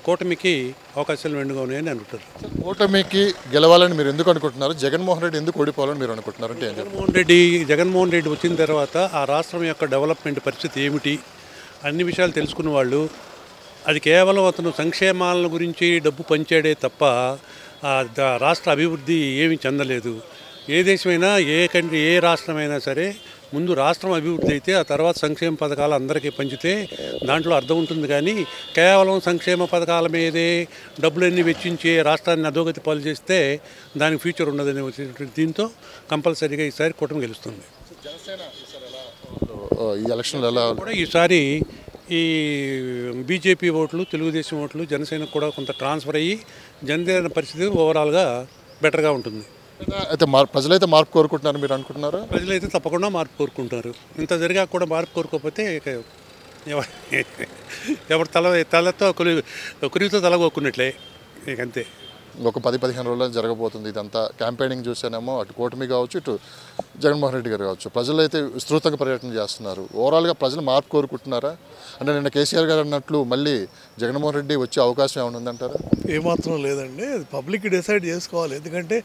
కూటమికి అవకాశాలు మెండుగా ఉన్నాయని అనుకుంటారు. కూటమికి గెలవాలని మీరు ఎందుకు అనుకుంటున్నారు? జగన్మోహన్ రెడ్డి ఎందుకు ఓడిపోవాలని మీరు అనుకుంటున్నారు? అంటే జగన్మోహన్ రెడ్డి వచ్చిన తర్వాత ఆ రాష్ట్రం యొక్క డెవలప్మెంట్ పరిస్థితి ఏమిటి అన్ని విషయాలు తెలుసుకున్న వాళ్ళు, అది కేవలం అతను సంక్షేమాల గురించి డబ్బు పంచాడే తప్ప రాష్ట్ర అభివృద్ధి ఏమీ చెందలేదు. ఏ దేశమైనా ఏ రాష్ట్రమైనా సరే ముందు రాష్ట్రం అభివృద్ధి అయితే ఆ తర్వాత సంక్షేమ పథకాలు అందరికీ పంచితే దాంట్లో అర్థం ఉంటుంది. కానీ కేవలం సంక్షేమ పథకాల మీదే డబ్బులన్నీ వెచ్చించి రాష్ట్రాన్ని అధోగతి పాలు చేస్తే దానికి ఫ్యూచర్ ఉండదని దీంతో కంపల్సరీగా ఈసారి కూటమి గెలుస్తుంది. ఈ ఎలక్షన్లో ఎలా కూడా ఈసారి ఈ బీజేపీ ఓట్లు, తెలుగుదేశం ఓట్లు జనసేనకు కూడా కొంత ట్రాన్స్ఫర్ అయ్యి జనసేన పరిస్థితి ఓవరాల్గా బెటర్గా ఉంటుంది. అయితే ప్రజలైతే మార్పు కోరుకుంటున్నారు మీరు అనుకుంటున్నారు? ప్రజలైతే తప్పకుండా మార్పు కోరుకుంటున్నారు. ఇంత జరిగా కూడా మార్పు కోరుకోకపోతే ఎవరు తలతో కురితో తలగొక్కున్నట్లే అంతే. ఒక 10-15 రోజుల్లో జరగబోతుంది ఇదంతా. క్యాంపెయినింగ్ చూసానేమో అటు కూటమి కావచ్చు, ఇటు జగన్మోహన్ రెడ్డి గారు కావచ్చు, ప్రజలు అయితే విస్తృతంగా పర్యటన చేస్తున్నారు. ఓవరాల్గా ప్రజలు మార్పు కోరుకుంటున్నారా? అంటే నిన్న కేసీఆర్ గారు అన్నట్లు మళ్ళీ జగన్మోహన్ రెడ్డి వచ్చే అవకాశం ఏమైనా ఉందంటారా? ఏమాత్రం లేదండి. అది పబ్లిక్ డిసైడ్ చేసుకోవాలి. ఎందుకంటే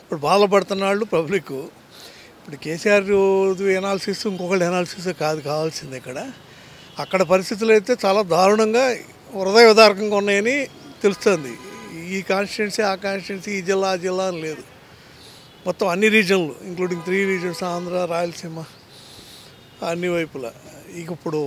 ఇప్పుడు బాధపడుతున్న వాళ్ళు పబ్లిక్. ఇప్పుడు కేసీఆర్ ఎనాలిసిస్ ఇంకొకళ్ళు ఎనాలిసిస్ కాదు కావాల్సింది. అక్కడ పరిస్థితులు అయితే చాలా దారుణంగా హృదయ విదారకంగా ఉన్నాయని తెలుస్తుంది. ఈ కాన్స్టిట్యున్సీ ఆ కాన్స్టిట్యున్సీ, ఈ జిల్లా ఆ జిల్లా అని లేదు. మొత్తం అన్ని రీజన్లు ఇంక్లూడింగ్ 3 రీజన్స్, ఆంధ్ర, రాయలసీమ, అన్ని వైపులా. ఇక ఇప్పుడు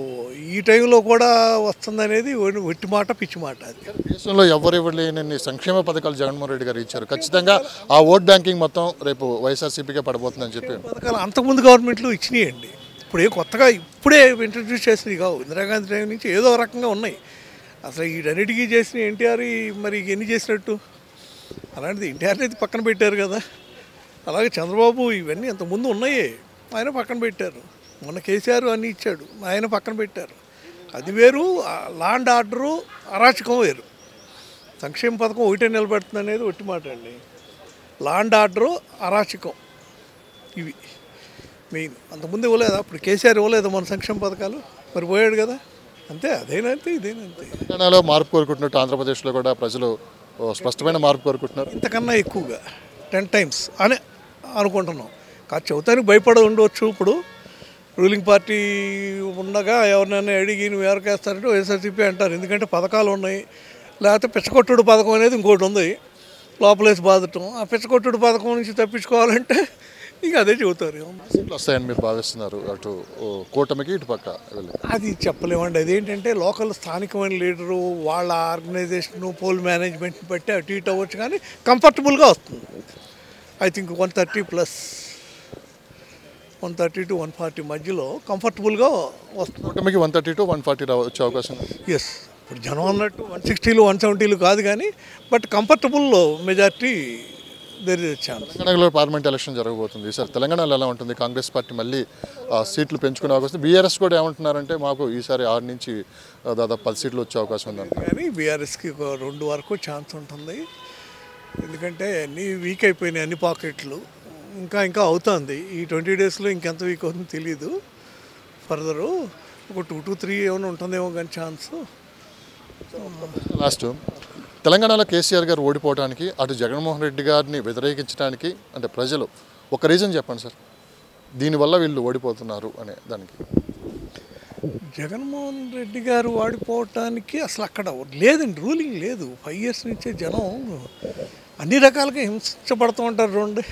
ఈ టైంలో కూడా వస్తుందనేది వెట్టి మాట, పిచ్చి మాట. అది దేశంలో ఎవరు లేని సంక్షేమ పథకాలు జగన్మోహన్ రెడ్డి గారు ఇచ్చారు. ఖచ్చితంగా ఆ ఓట్ బ్యాంకింగ్ మొత్తం రేపు వైఎస్ఆర్సీపీకే పడబోతుందని చెప్పి పథకాలు అంతకుముందు గవర్నమెంట్లు ఇచ్చినాయండి. ఇప్పుడు కొత్తగా ఇప్పుడే ఇంట్రడ్యూస్ చేసినవి కావు. ఇందిరాగాంధీ టైం నుంచి ఏదో రకంగా ఉన్నాయి. అసలు వీటన్నిటికీ చేసిన ఎన్టీఆర్ మరి ఎన్ని చేసినట్టు? అలాంటిది ఎన్టీఆర్ని అయితే పక్కన పెట్టారు కదా. అలాగే చంద్రబాబు ఇవన్నీ అంతకుముందు ఉన్నాయే, ఆయన పక్కన పెట్టారు. మొన్న కేసీఆర్ అన్నీ ఇచ్చాడు, ఆయన పక్కన పెట్టారు. అది వేరు. లా అండ్ ఆర్డరు, అరాచకం వేరు. సంక్షేమ పథకం ఒకటే నిలబెడుతుంది అనేది ఒట్టి మాట అండి. లా అండ్ ఆర్డరు, అరాచకం ఇవి మెయిన్. అంతకుముందు ఇవ్వలేదా? అప్పుడు కేసీఆర్ ఇవ్వలేదా మన సంక్షేమ పథకాలు? మరి పోయాడు కదా. అంతే, అదేనంతే ఇదేనంతే. తెలంగాణలో మార్పు కోరుకుంటున్నట్టు ఆంధ్రప్రదేశ్లో కూడా ప్రజలు స్పష్టమైన మార్పు కోరుకుంటున్నారు. ఇంతకన్నా ఎక్కువగా 10 times అని అనుకుంటున్నాం. కాదు చెబుతానికి భయపడి ఉండవచ్చు. ఇప్పుడు రూలింగ్ పార్టీ ఉండగా ఎవరినైనా అడిగి నువ్వు ఎవరికి వేస్తారంటే వైఎస్ఆర్సీపీ అంటారు. ఎందుకంటే పథకాలు ఉన్నాయి. లేకపోతే పిచ్చకొట్టుడు పథకం అనేది ఇంకోటి ఉంది, లోపలేసి బాధటం. ఆ పిచ్చకొట్టుడు పథకం నుంచి తప్పించుకోవాలంటే ఇక అదే చెబుతారు. సీట్లు వస్తాయని మీరు భావిస్తున్నారు అటు కూటమికి, ఇటు పక్క? అది చెప్పలేమండి. అదేంటంటే లోకల్ స్థానికమైన లీడరు, వాళ్ళ ఆర్గనైజేషను, పోల్ మేనేజ్మెంట్ని బట్టి అటు ఇటు అవ్వచ్చు. కానీ కంఫర్టబుల్గా వస్తుంది. ఐ థింక్ 130+, 130 to 140 మధ్యలో కంఫర్టబుల్గా వస్తుంది. కూటమికి 130 to 140 వచ్చే అవకాశం. ఎస్, ఇప్పుడు జనం అన్నట్టు 160లు 170లు కాదు కానీ but comfortable majority there is chance. తెలంగాణలో పార్లమెంట్ ఎలక్షన్ జరగబోతుంది. ఈసారి తెలంగాణలో ఎలా ఉంటుంది? కాంగ్రెస్ పార్టీ మళ్ళీ సీట్లు పెంచుకునే అవకాశం. బీఆర్ఎస్ కూడా ఏమంటున్నారంటే మాకు ఈసారి 6 నుంచి దాదాపు 10 సీట్లు వచ్చే అవకాశం ఉందండి. కానీ బీఆర్ఎస్కి 2 వరకు ఛాన్స్ ఉంటుంది. ఎందుకంటే అన్నీ వీక్ అయిపోయినాయి, అన్ని పాకెట్లు. ఇంకా అవుతుంది. ఈ 20 daysలో ఇంకెంత వీక్ అవుతుందో తెలియదు. ఫర్దరు ఒక 2 to 3 ఏమైనా ఉంటుందేమో కానీ ఛాన్స్. లాస్ట్, తెలంగాణలో కేసీఆర్ గారు ఓడిపోవడానికి, అటు జగన్మోహన్ రెడ్డి గారిని వ్యతిరేకించడానికి అంటే ప్రజలు ఒక రీజన్ చెప్పండి సార్, దీనివల్ల వీళ్ళు ఓడిపోతున్నారు అనే దానికి. జగన్మోహన్ రెడ్డి గారు ఓడిపోవటానికి అసలు అక్కడ లేదండి, రూలింగ్ లేదు. 5 years నుంచే జనం అన్ని రకాలుగా హింసించబడుతూ ఉంటారు చూడండి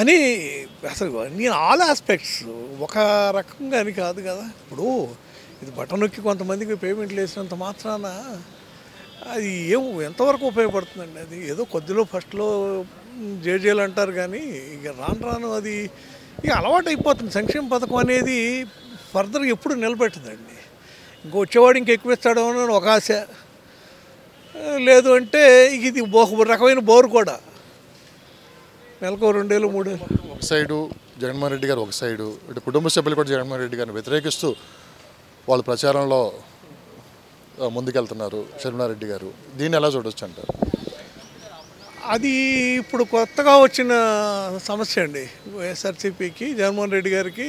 అని. అసలు నేను ఆల్ ఆస్పెక్ట్స్ ఒక రకంగా అని కాదు కదా. ఇప్పుడు ఇది బటన్ నొక్కి కొంతమందికి పేమెంట్లు వేసినంత మాత్రాన అది ఎంతవరకు ఉపయోగపడుతుందండి? అది ఏదో కొద్దిలో ఫస్ట్లో జేజేలు అంటారు కానీ ఇక రాను రాను అది ఇక అలవాటు అయిపోతుంది. సంక్షేమ పథకం అనేది ఫర్దర్గా ఎప్పుడు నిలబెట్టదండి. ఇంకో వచ్చేవాడు ఇంక ఎక్కువ ఇస్తాడో అని ఒక ఆశ, లేదు అంటే ఇది ఒక రకమైన బోరు కూడా. నెలకు 2 ఏళ్ళు 3 ఏళ్ళు. ఒక సైడు జగన్మోహన్ రెడ్డి గారు, ఒక సైడు ఇటు కుటుంబ సభ్యులు కూడా జగన్మోహన్ రెడ్డి గారిని వ్యతిరేకిస్తూ వాళ్ళు ప్రచారంలో ముందుకెళ్తున్నారు షర్మిలారెడ్డి గారు. దీన్ని ఎలా చూడొచ్చు అంటారు? అది ఇప్పుడు కొత్తగా వచ్చిన సమస్య అండి. వైఎస్ఆర్సీపీకి, జగన్మోహన్ రెడ్డి గారికి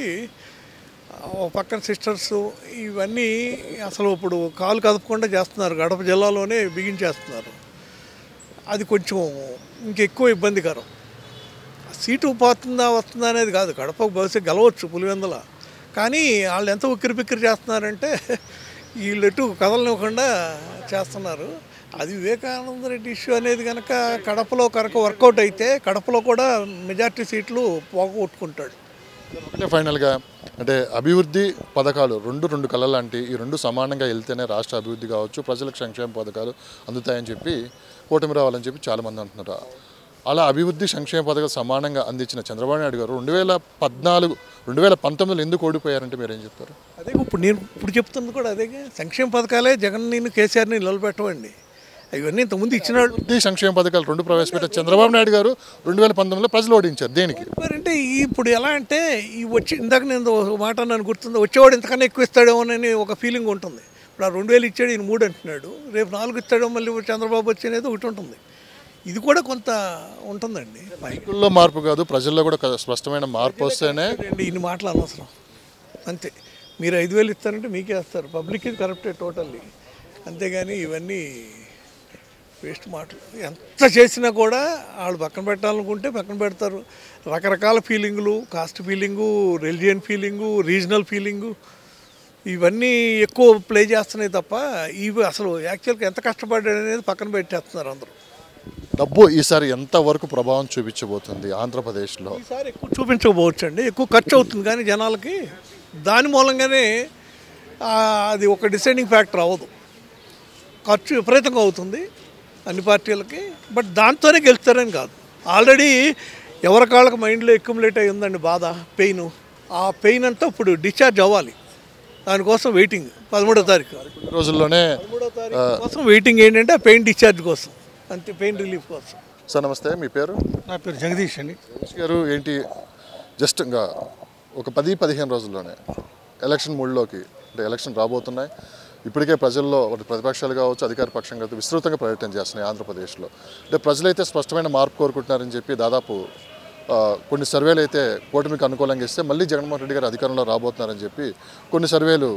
ఒక పక్కన సిస్టర్స్ ఇవన్నీ అసలు ఇప్పుడు కాలు కదపకుండా చేస్తున్నారు. గడప జిల్లాలోనే బిగించేస్తున్నారు. అది కొంచెం ఇంకెక్కువ ఇబ్బందికరం. సీటు పోతుందా వస్తుందా అనేది కాదు, గడపకు బహుశా గెలవచ్చు పులివెందుల. కానీ వాళ్ళు ఎంత ఉక్కిరి బిక్కిరి చేస్తున్నారంటే వీళ్ళెటు కదలనివ్వకుండా చేస్తున్నారు. అది వివేకానంద రెడ్డి ఇష్యూ అనేది కనుక కడపలో వర్కౌట్ అయితే కడపలో కూడా మెజార్టీ సీట్లు పోగొట్టుకుంటాడు. అంటే ఫైనల్గా అంటే అభివృద్ధి పథకాలు రెండు కళ లాంటి ఈ రెండు సమానంగా వెళ్తేనే రాష్ట్ర అభివృద్ధి కావచ్చు, ప్రజలకు సంక్షేమ పథకాలు అందుతాయని చెప్పి కూటమి రావాలని చెప్పి చాలామంది అంటున్నారు. అలా అభివృద్ధి సంక్షేమ పథకాలు సమానంగా అందించిన చంద్రబాబు నాయుడు గారు 2019 ఎందుకు ఓడిపోయారంటే మీరేం చెప్తారు? అదే ఇప్పుడు చెప్తుంది కూడా అదే. సంక్షేమ పథకాలే జగన్ కేసీఆర్ని నిలబెట్టవండి. ఇవన్నీ ఇంతకుముందు ఇచ్చినాడు. సంక్షేమ పథకాలు 2 ప్రవేశపెట్టారు చంద్రబాబు నాయుడు గారు. 2019లో ప్రజలు ఓడించారు. దేనికి? అంటే ఇప్పుడు ఎలా అంటే ఈ ఇందాక నేను ఒక మాట నన్ను గుర్తుంది, వచ్చేవాడు ఇంతకన్నా ఎక్కువ ఇస్తాడేమోనని ఒక ఫీలింగ్ ఉంటుంది. ఇప్పుడు ఆ 2000 ఇచ్చాడు, ఈయన 3 అంటున్నాడు, రేపు 4 ఇస్తాడో మళ్ళీ చంద్రబాబు వచ్చేది ఒకటి ఉంటుంది. ఇది కూడా కొంత ఉంటుందండి. నాయకుల్లో మార్పు కాదు, ప్రజల్లో కూడా స్పష్టమైన మార్పు వస్తేనే. ఇన్ని మాటలు అనవసరం అంతే. మీరు 5000 ఇస్తారంటే మీకే వేస్తారు. పబ్లిక్ ఇది కరప్టే టోటల్లీ. అంతేగాని ఇవన్నీ వేస్ట్ మాటలు. ఎంత చేసినా కూడా వాళ్ళు పక్కన పెట్టాలనుకుంటే పక్కన పెడతారు. రకరకాల ఫీలింగులు, caste feeling, religion feeling, regional feeling, ఇవన్నీ ఎక్కువ ప్లే చేస్తున్నాయి తప్ప ఇవి అసలు యాక్చువల్గా ఎంత కష్టపడ్డాడు అనేది పక్కన పెట్టేస్తున్నారు అందరూ. డబ్బు ఈసారి ఎంతవరకు ప్రభావం చూపించబోతుంది ఆంధ్రప్రదేశ్లో? ఈసారి ఎక్కువ చూపించకపోవచ్చు అండి, ఎక్కువ ఖర్చు అవుతుంది. కానీ జనాలకి దాని మూలంగానే అది ఒక డిసైడింగ్ ఫ్యాక్టర్ అవ్వదు. ఖర్చు విపరీతంగా అవుతుంది అన్ని పార్టీలకి, బట్ దాంతోనే గెలుస్తారని కాదు. ఆల్రెడీ ఎవరి కాళ్ళకి మైండ్లో అక్యుములేట్ అయి ఉందండి బాధ, పెయిన్. ఆ పెయిన్ అంతా ఇప్పుడు డిశ్చార్జ్ అవ్వాలి. దానికోసం వెయిటింగ్ 13వ తారీఖు రోజుల్లోనే 13వ తారీఖు కోసం వెయిటింగ్. ఏంటంటే ఆ పెయిన్ డిశ్చార్జ్ కోసం, అంతే, పెయిన్ రిలీఫ్ కోసం. సార్ నమస్తే, మీ పేరు? నా పేరు జగదీష్ అండి. జగదీష్ గారు, ఏంటి జస్ట్ ఇంకా ఒక 10-15 రోజుల్లోనే ఎలక్షన్ మూడ్లోకి, అంటే ఎలక్షన్ రాబోతున్నాయి. ఇప్పటికే ప్రజల్లో ప్రతిపక్షాలు కావచ్చు, అధికార పక్షం కావచ్చు, విస్తృతంగా పర్యటన చేస్తున్నాయి ఆంధ్రప్రదేశ్లో. అంటే ప్రజలైతే స్పష్టమైన మార్పు కోరుకుంటున్నారని చెప్పి దాదాపు కొన్ని సర్వేలు అయితే కూటమికి అనుకూలంగా ఇస్తే మళ్ళీ జగన్మోహన్ రెడ్డి గారు అధికారంలో రాబోతున్నారని చెప్పి కొన్ని సర్వేలు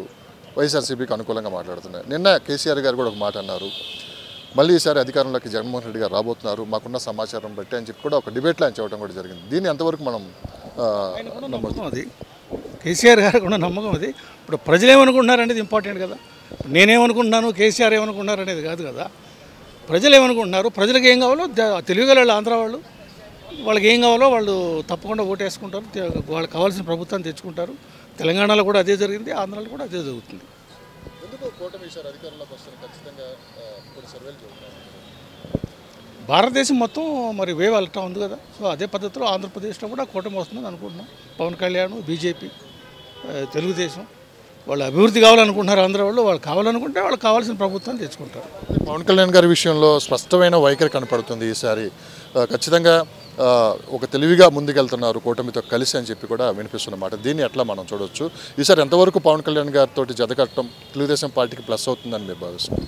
వైఎస్ఆర్సీపీకి అనుకూలంగా మాట్లాడుతున్నాయి. నిన్న కేసీఆర్ గారు కూడా ఒక మాట అన్నారు, మళ్ళీ ఈసారి అధికారంలోకి జగన్మోహన్ రెడ్డి గారు రాబోతున్నారు మాకున్న సమాచారం బట్టి అని చెప్పి కూడా ఒక డిబేట్లో ఆయన చెప్పడం కూడా జరిగింది. దీన్ని ఎంతవరకు మనం నమ్మకం అది, కేసీఆర్ గారు కూడా నమ్మకం అది. ఇప్పుడు ప్రజలు ఏమనుకుంటున్నారు అనేది ఇంపార్టెంట్ కదా. నేనేమనుకుంటున్నాను, కేసీఆర్ ఏమనుకుంటున్నారు అనేది కాదు కదా. ప్రజలు ఏమనుకుంటున్నారు, ప్రజలకు ఏం కావాలో తెలియగల వాళ్ళు, ఆంధ్ర వాళ్ళు, వాళ్ళకి ఏం కావాలో వాళ్ళు తప్పకుండా ఓటేసుకుంటారు. వాళ్ళకి కావాల్సిన ప్రభుత్వాన్ని తెచ్చుకుంటారు. తెలంగాణలో కూడా అదే జరిగింది, ఆంధ్రాలో కూడా అదే జరుగుతుంది. భారతదేశం మొత్తం మరి వేవ్ అల్టా ఉంది కదా. సో అదే పద్ధతిలో ఆంధ్రప్రదేశ్లో కూడా కూటమి వస్తుందని అనుకుంటున్నాం. పవన్ కళ్యాణ్, బీజేపీ, తెలుగుదేశం వాళ్ళు అభివృద్ధి కావాలనుకుంటున్నారు. ఆంధ్ర వాళ్ళు కావాలనుకుంటే వాళ్ళకి కావాల్సిన ప్రభుత్వాన్ని తెచ్చుకుంటారు. పవన్ కళ్యాణ్ గారి విషయంలో స్పష్టమైన వైఖరి కనపడుతుంది. ఈసారి ఖచ్చితంగా ఒక తెలివిగా ముందుకెళ్తున్నారు కూటమితో కలిసి అని చెప్పి కూడా వినిపిస్తున్నమాట. దీన్ని ఎట్లా మనం చూడవచ్చు? ఈసారి ఎంతవరకు పవన్ కళ్యాణ్ గారితో జతకట్టడం తెలుగుదేశం పార్టీకి ప్లస్ అవుతుందని మీరు భావిస్తున్నారు?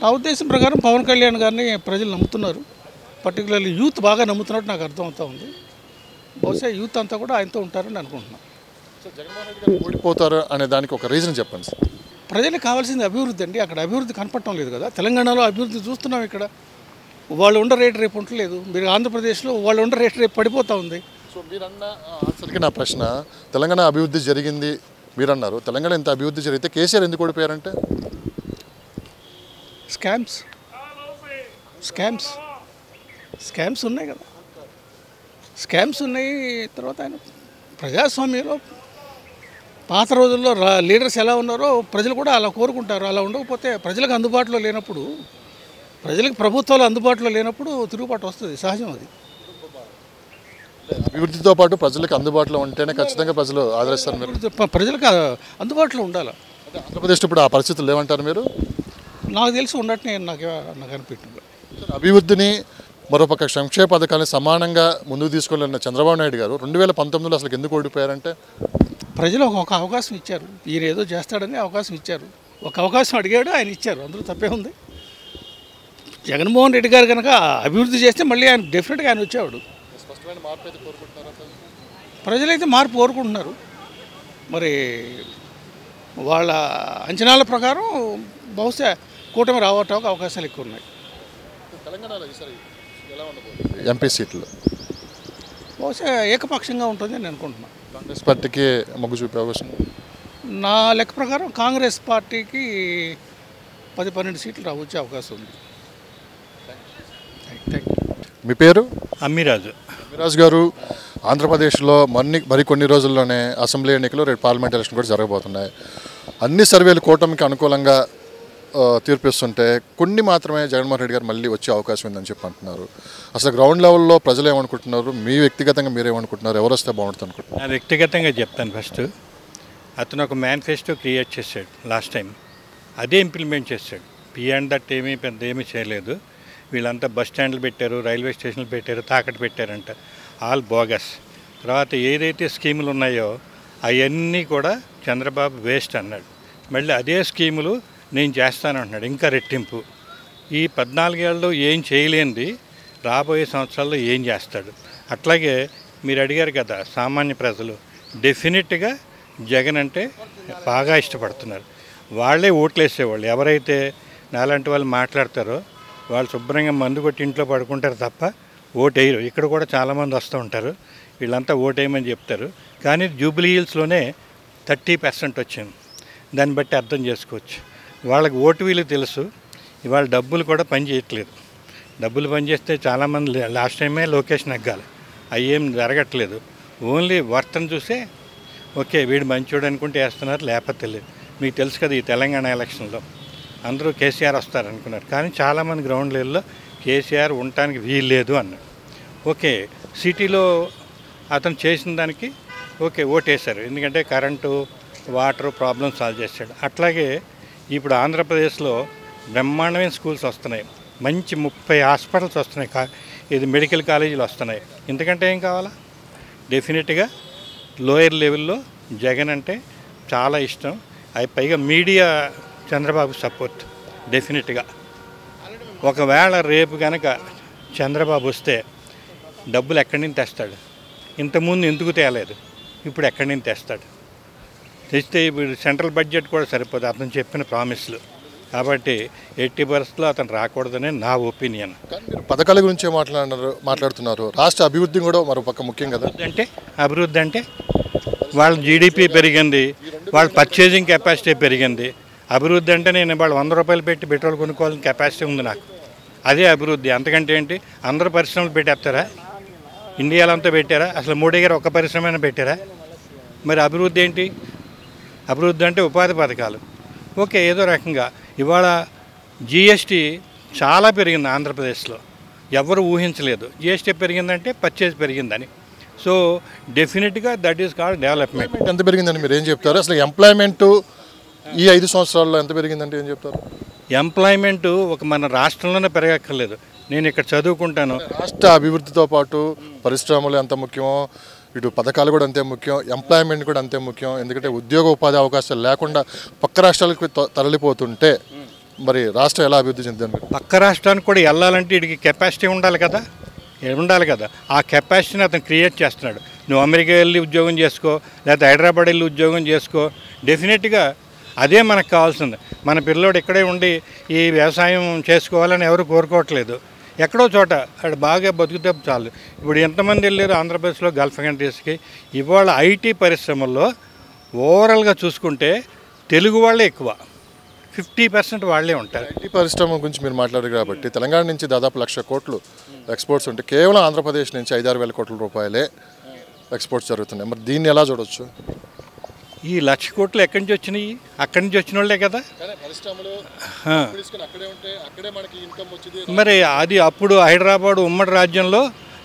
నా ఉద్దేశం ప్రకారం పవన్ కళ్యాణ్ గారిని ప్రజలు నమ్ముతున్నారు. పర్టికులర్లీ యూత్ బాగా నమ్ముతున్నట్టు నాకు అర్థమవుతా ఉంది. బహుశా యూత్ అంతా కూడా ఆయనతో ఉంటారని అనుకుంటున్నాను. జగన్మోహన్ రెడ్డి గారు ఓడిపోతారు అనే దానికి ఒక రీజన్ చెప్పండి సార్. ప్రజలకు కావాల్సింది అభివృద్ధి అండి. అక్కడ అభివృద్ధి కనపడటం లేదు కదా. తెలంగాణలో అభివృద్ధి చూస్తున్నాం. ఇక్కడ వాళ్ళు ఉండే రేటు రేపు ఉండలేదు. మీరు ఆంధ్రప్రదేశ్లో వాళ్ళు ఉండే రేటు రేపు పడిపోతూ ఉంది. సో మీరన్న ఆన్సర్కి నా ప్రశ్న, తెలంగాణ అభివృద్ధి జరిగింది మీరన్నారు. తెలంగాణ ఇంత అభివృద్ధి జరిగితే కేసీఆర్ ఎందుకు ఓడిపోయారంటే? స్కామ్స్ ఉన్నాయి కదా. స్కామ్స్ ఉన్నాయి. తర్వాత ఆయన ప్రజాస్వామ్యంలో పాత రోజుల్లో లీడర్స్ ఎలా ఉన్నారో ప్రజలు కూడా అలా కోరుకుంటారు. అలా ఉండకపోతే ప్రజలకు అందుబాటులో లేనప్పుడు, ప్రజలకు ప్రభుత్వాలు అందుబాటులో లేనప్పుడు తిరుగుబాటు వస్తుంది, సహజం అది. అభివృద్ధితో పాటు ప్రజలకు అందుబాటులో ఉంటేనే ఖచ్చితంగా ప్రజలు ఆదరిస్తారు. మీరు ప్రజలకు అందుబాటులో ఉండాలి. ఆంధ్రప్రదేశ్ ఇప్పుడు ఆ పరిస్థితులు లేవంటారు మీరు? నాకు తెలిసి ఉండటం నాకు అనిపించింది. అభివృద్ధిని మరోపక్క సంక్షేమ పథకాన్ని సమానంగా ముందుకు తీసుకెళ్ళిన చంద్రబాబు నాయుడు గారు 2019లో అసలు ఎందుకు ఓడిపోయారంటే ప్రజలు ఒక అవకాశం ఇచ్చారు. ఈయన ఏదో చేస్తాడని అవకాశం ఇచ్చారు. ఒక అవకాశం అడిగాడు, ఆయన ఇచ్చారు. అందులో తప్పే ఉంది. జగన్మోహన్ రెడ్డి గారు కనుక అభివృద్ధి చేస్తే మళ్ళీ ఆయన డెఫినెట్గా ఆయన వచ్చేవాడు. ప్రజలైతే మార్పు కోరుకుంటున్నారు. మరి వాళ్ళ అంచనాల ప్రకారం బహుశా కూటమి రావటానికి అవకాశాలు ఎక్కువ ఉన్నాయి. ఎంపీ సీట్లు బహుశా ఏకపక్షంగా ఉంటుందని నేను అనుకుంటున్నాను. కాంగ్రెస్ పార్టీకి మొగ్గు చూపే అవకాశం నా లెక్క ప్రకారం కాంగ్రెస్ పార్టీకి 10-12 సీట్లు వచ్చే అవకాశం ఉంది. మీ పేరు? అమ్మిరాజు. అమ్మిరాజు గారు, ఆంధ్రప్రదేశ్లో మరికొన్ని రోజుల్లోనే అసెంబ్లీ ఎన్నికలు, రేపు పార్లమెంట్ ఎలక్షన్ కూడా జరగబోతున్నాయి. అన్ని సర్వేలు కూటమికి అనుకూలంగా తీర్పిస్తుంటే కొన్ని మాత్రమే జగన్మోహన్ రెడ్డి గారు మళ్ళీ వచ్చే అవకాశం ఉందని చెప్పి అంటున్నారు. అసలు గ్రౌండ్ లెవెల్లో ప్రజలు ఏమనుకుంటున్నారు? మీ వ్యక్తిగతంగా మీరేమనుకుంటున్నారు? ఎవరు వస్తే బాగుంటుంది అనుకుంటున్నారు? నా వ్యక్తిగతంగా చెప్తాను. ఫస్ట్ అతను ఒక మేనిఫెస్టో క్రియేట్ చేశాడు లాస్ట్ టైం. అదే ఇంప్లిమెంట్ చేశాడు. బియాండ్ దట్ ఏమీ చేయలేదు. వీళ్ళంతా బస్ స్టాండ్లు పెట్టారు, రైల్వే స్టేషన్లు పెట్టారు, తాకట్టు పెట్టారంట. All bogus. తర్వాత ఏదైతే స్కీములు ఉన్నాయో అవన్నీ కూడా చంద్రబాబు వేస్ట్ అన్నాడు. మళ్ళీ అదే స్కీములు నేను చేస్తానంటున్నాడు, ఇంకా రెట్టింపు. ఈ 14 ఏళ్ళలో ఏం చేయలేనిది రాబోయే సంవత్సరాల్లో ఏం చేస్తాడు. అట్లాగే మీరు అడిగారు కదా, సామాన్య ప్రజలు డెఫినెట్గా జగన్ అంటే బాగా ఇష్టపడుతున్నారు. వాళ్ళే ఓట్లు వేసేవాళ్ళు. ఎవరైతే నాలాంటి వాళ్ళు మాట్లాడతారో వాళ్ళు శుభ్రంగా మందు కొట్టి ఇంట్లో పడుకుంటారు తప్ప ఓటు వేయరు. ఇక్కడ కూడా చాలామంది వస్తూ ఉంటారు, వీళ్ళంతా ఓటు వేయమని చెప్తారు. కానీ జూబ్లీ హిల్స్లోనే 30% వచ్చింది. దాన్ని బట్టి అర్థం చేసుకోవచ్చు. వాళ్ళకి ఓటు విలువ తెలుసు. ఇవాళ డబ్బులు కూడా పని చేయట్లేదు. డబ్బులు పనిచేస్తే చాలామంది లాస్ట్ టైమే లొకేషన్ ఎగ్గాలి, అవి ఏం జరగట్లేదు. ఓన్లీ వర్తను చూసే ఓకే వీడు మంచోడు అనుకుంటే వేస్తున్నారు, లేకపోతే లేదు. మీకు తెలుసు కదా, ఈ తెలంగాణ ఎలక్షన్లో అందరూ కేసీఆర్ వస్తారనుకున్నారు. కానీ చాలామంది గ్రౌండ్ లెవెల్లో కేసీఆర్ ఉండటానికి వీలు లేదు అన్నారు. ఓకే, సిటీలో అతను చేసిన దానికి ఓకే ఓటేశారు, ఎందుకంటే కరెంటు వాటర్ ప్రాబ్లమ్ సాల్వ్ చేశాడు. అట్లాగే ఇప్పుడు ఆంధ్రప్రదేశ్లో బ్రహ్మాండమైన స్కూల్స్ వస్తున్నాయి, మంచి 30 హాస్పిటల్స్ వస్తున్నాయి, ఇది మెడికల్ కాలేజీలు వస్తున్నాయి. ఇంతకంటే ఏం కావాలా? డెఫినెట్గా లోయర్ లెవెల్లో జగన్ అంటే చాలా ఇష్టం. అవి పైగా మీడియా చంద్రబాబు సపోర్ట్ డెఫినెట్గా. ఒకవేళ రేపు కనుక చంద్రబాబు వస్తే డబ్బులు ఎక్కడి నుంచి తెస్తాడు? ఇంతకుముందు ఎందుకు తేలేదు, ఇప్పుడు ఎక్కడి నుంచి తెస్తాడు? తెస్తే ఇప్పుడు సెంట్రల్ బడ్జెట్ కూడా సరిపోదు అతను చెప్పిన ప్రామిస్లు. కాబట్టి 80% అతను రాకూడదనే నా ఒపీనియన్. పథకాల గురించి మాట్లాడుతున్నారు. రాష్ట్ర అభివృద్ధి కూడా మరో పక్క ముఖ్యం కదా. అభివృద్ధి అంటే వాళ్ళ జీడిపి పెరిగింది, వాళ్ళ పర్చేజింగ్ కెపాసిటీ పెరిగింది. అభివృద్ధి అంటే నేను వాళ్ళు 100 రూపాయలు పెట్టి పెట్రోల్ కొనుక్కోవాలని కెపాసిటీ ఉంది నాకు, అదే అభివృద్ధి. అంతకంటే ఏంటి? అందరూ పరిశ్రమలు పెట్టేస్తారా? ఇండియాలో అంతా పెట్టారా? అసలు మోడీ గారు ఒక్క పరిశ్రమైనా పెట్టారా? మరి అభివృద్ధి ఏంటి? అభివృద్ధి అంటే ఉపాధి పథకాలు. ఓకే, ఏదో రకంగా ఇవాళ జిఎస్టీ చాలా పెరిగింది ఆంధ్రప్రదేశ్లో, ఎవరు ఊహించలేదు. జిఎస్టీ పెరిగిందంటే పర్చేజ్ పెరిగిందని. సో డెఫినెట్గా దట్ ఈస్ కాల్డ్ డెవలప్మెంట్. ఎంత పెరిగిందని మీరు ఏం చెప్తారు? అసలు ఎంప్లాయ్మెంట్ ఈ 5 సంవత్సరాల్లో ఎంత పెరిగిందంటే ఏం చెప్తారు? ఎంప్లాయ్మెంట్ ఒక మన రాష్ట్రంలోనే పెరగక్కర్లేదు. నేను ఇక్కడ చదువుకుంటాను. రాష్ట్ర అభివృద్ధితో పాటు పరిశ్రమలు ఎంత ముఖ్యమో, ఇటు పథకాలు కూడా అంతే ముఖ్యం, ఎంప్లాయ్మెంట్ కూడా అంతే ముఖ్యం. ఎందుకంటే ఉద్యోగ ఉపాధి అవకాశాలు లేకుండా పక్క రాష్ట్రాలకు తరలిపోతుంటే మరి రాష్ట్రం ఎలా అభివృద్ధి చెందింది? పక్క రాష్ట్రానికి కూడా వెళ్ళాలంటే వీడికి కెపాసిటీ ఉండాలి కదా, ఆ కెపాసిటీని అతను క్రియేట్ చేస్తున్నాడు. నువ్వు అమెరికా వెళ్ళి ఉద్యోగం చేసుకో, లేకపోతే హైదరాబాద్ వెళ్ళి ఉద్యోగం చేసుకో, డెఫినెట్గా అదే మనకు కావాల్సింది. మన పిల్లోడు ఇక్కడే ఉండి ఈ వ్యవసాయం చేసుకోవాలని ఎవరు కోరుకోవట్లేదు. ఎక్కడో చోట అక్కడ బాగా బతుకుతే చాలు. ఇప్పుడు ఎంతమంది వెళ్ళారు ఆంధ్రప్రదేశ్లో గల్ఫ్ కంట్రీస్కి? ఇవాళ ఐటీ పరిశ్రమల్లో ఓవరాల్గా చూసుకుంటే తెలుగు వాళ్ళే ఎక్కువ, 50% వాళ్ళే ఉంటారు. ఐటీ పరిశ్రమ గురించి మీరు మాట్లాడారు కాబట్టి తెలంగాణ నుంచి దాదాపు 1,00,000 కోట్లు ఎక్స్పోర్ట్స్ ఉంటే కేవలం ఆంధ్రప్రదేశ్ నుంచి 5-6 వేల కోట్ల రూపాయలే ఎక్స్పోర్ట్స్ జరుగుతున్నాయి. మరి దీన్ని ఎలా చూడవచ్చు? ఈ 1,00,000 కోట్లు ఎక్కడి నుంచి వచ్చినాయి? అక్కడి నుంచి వచ్చిన వాళ్ళే కదా. మరి అది అప్పుడు హైదరాబాద్ ఉమ్మడి రాజ్యంలో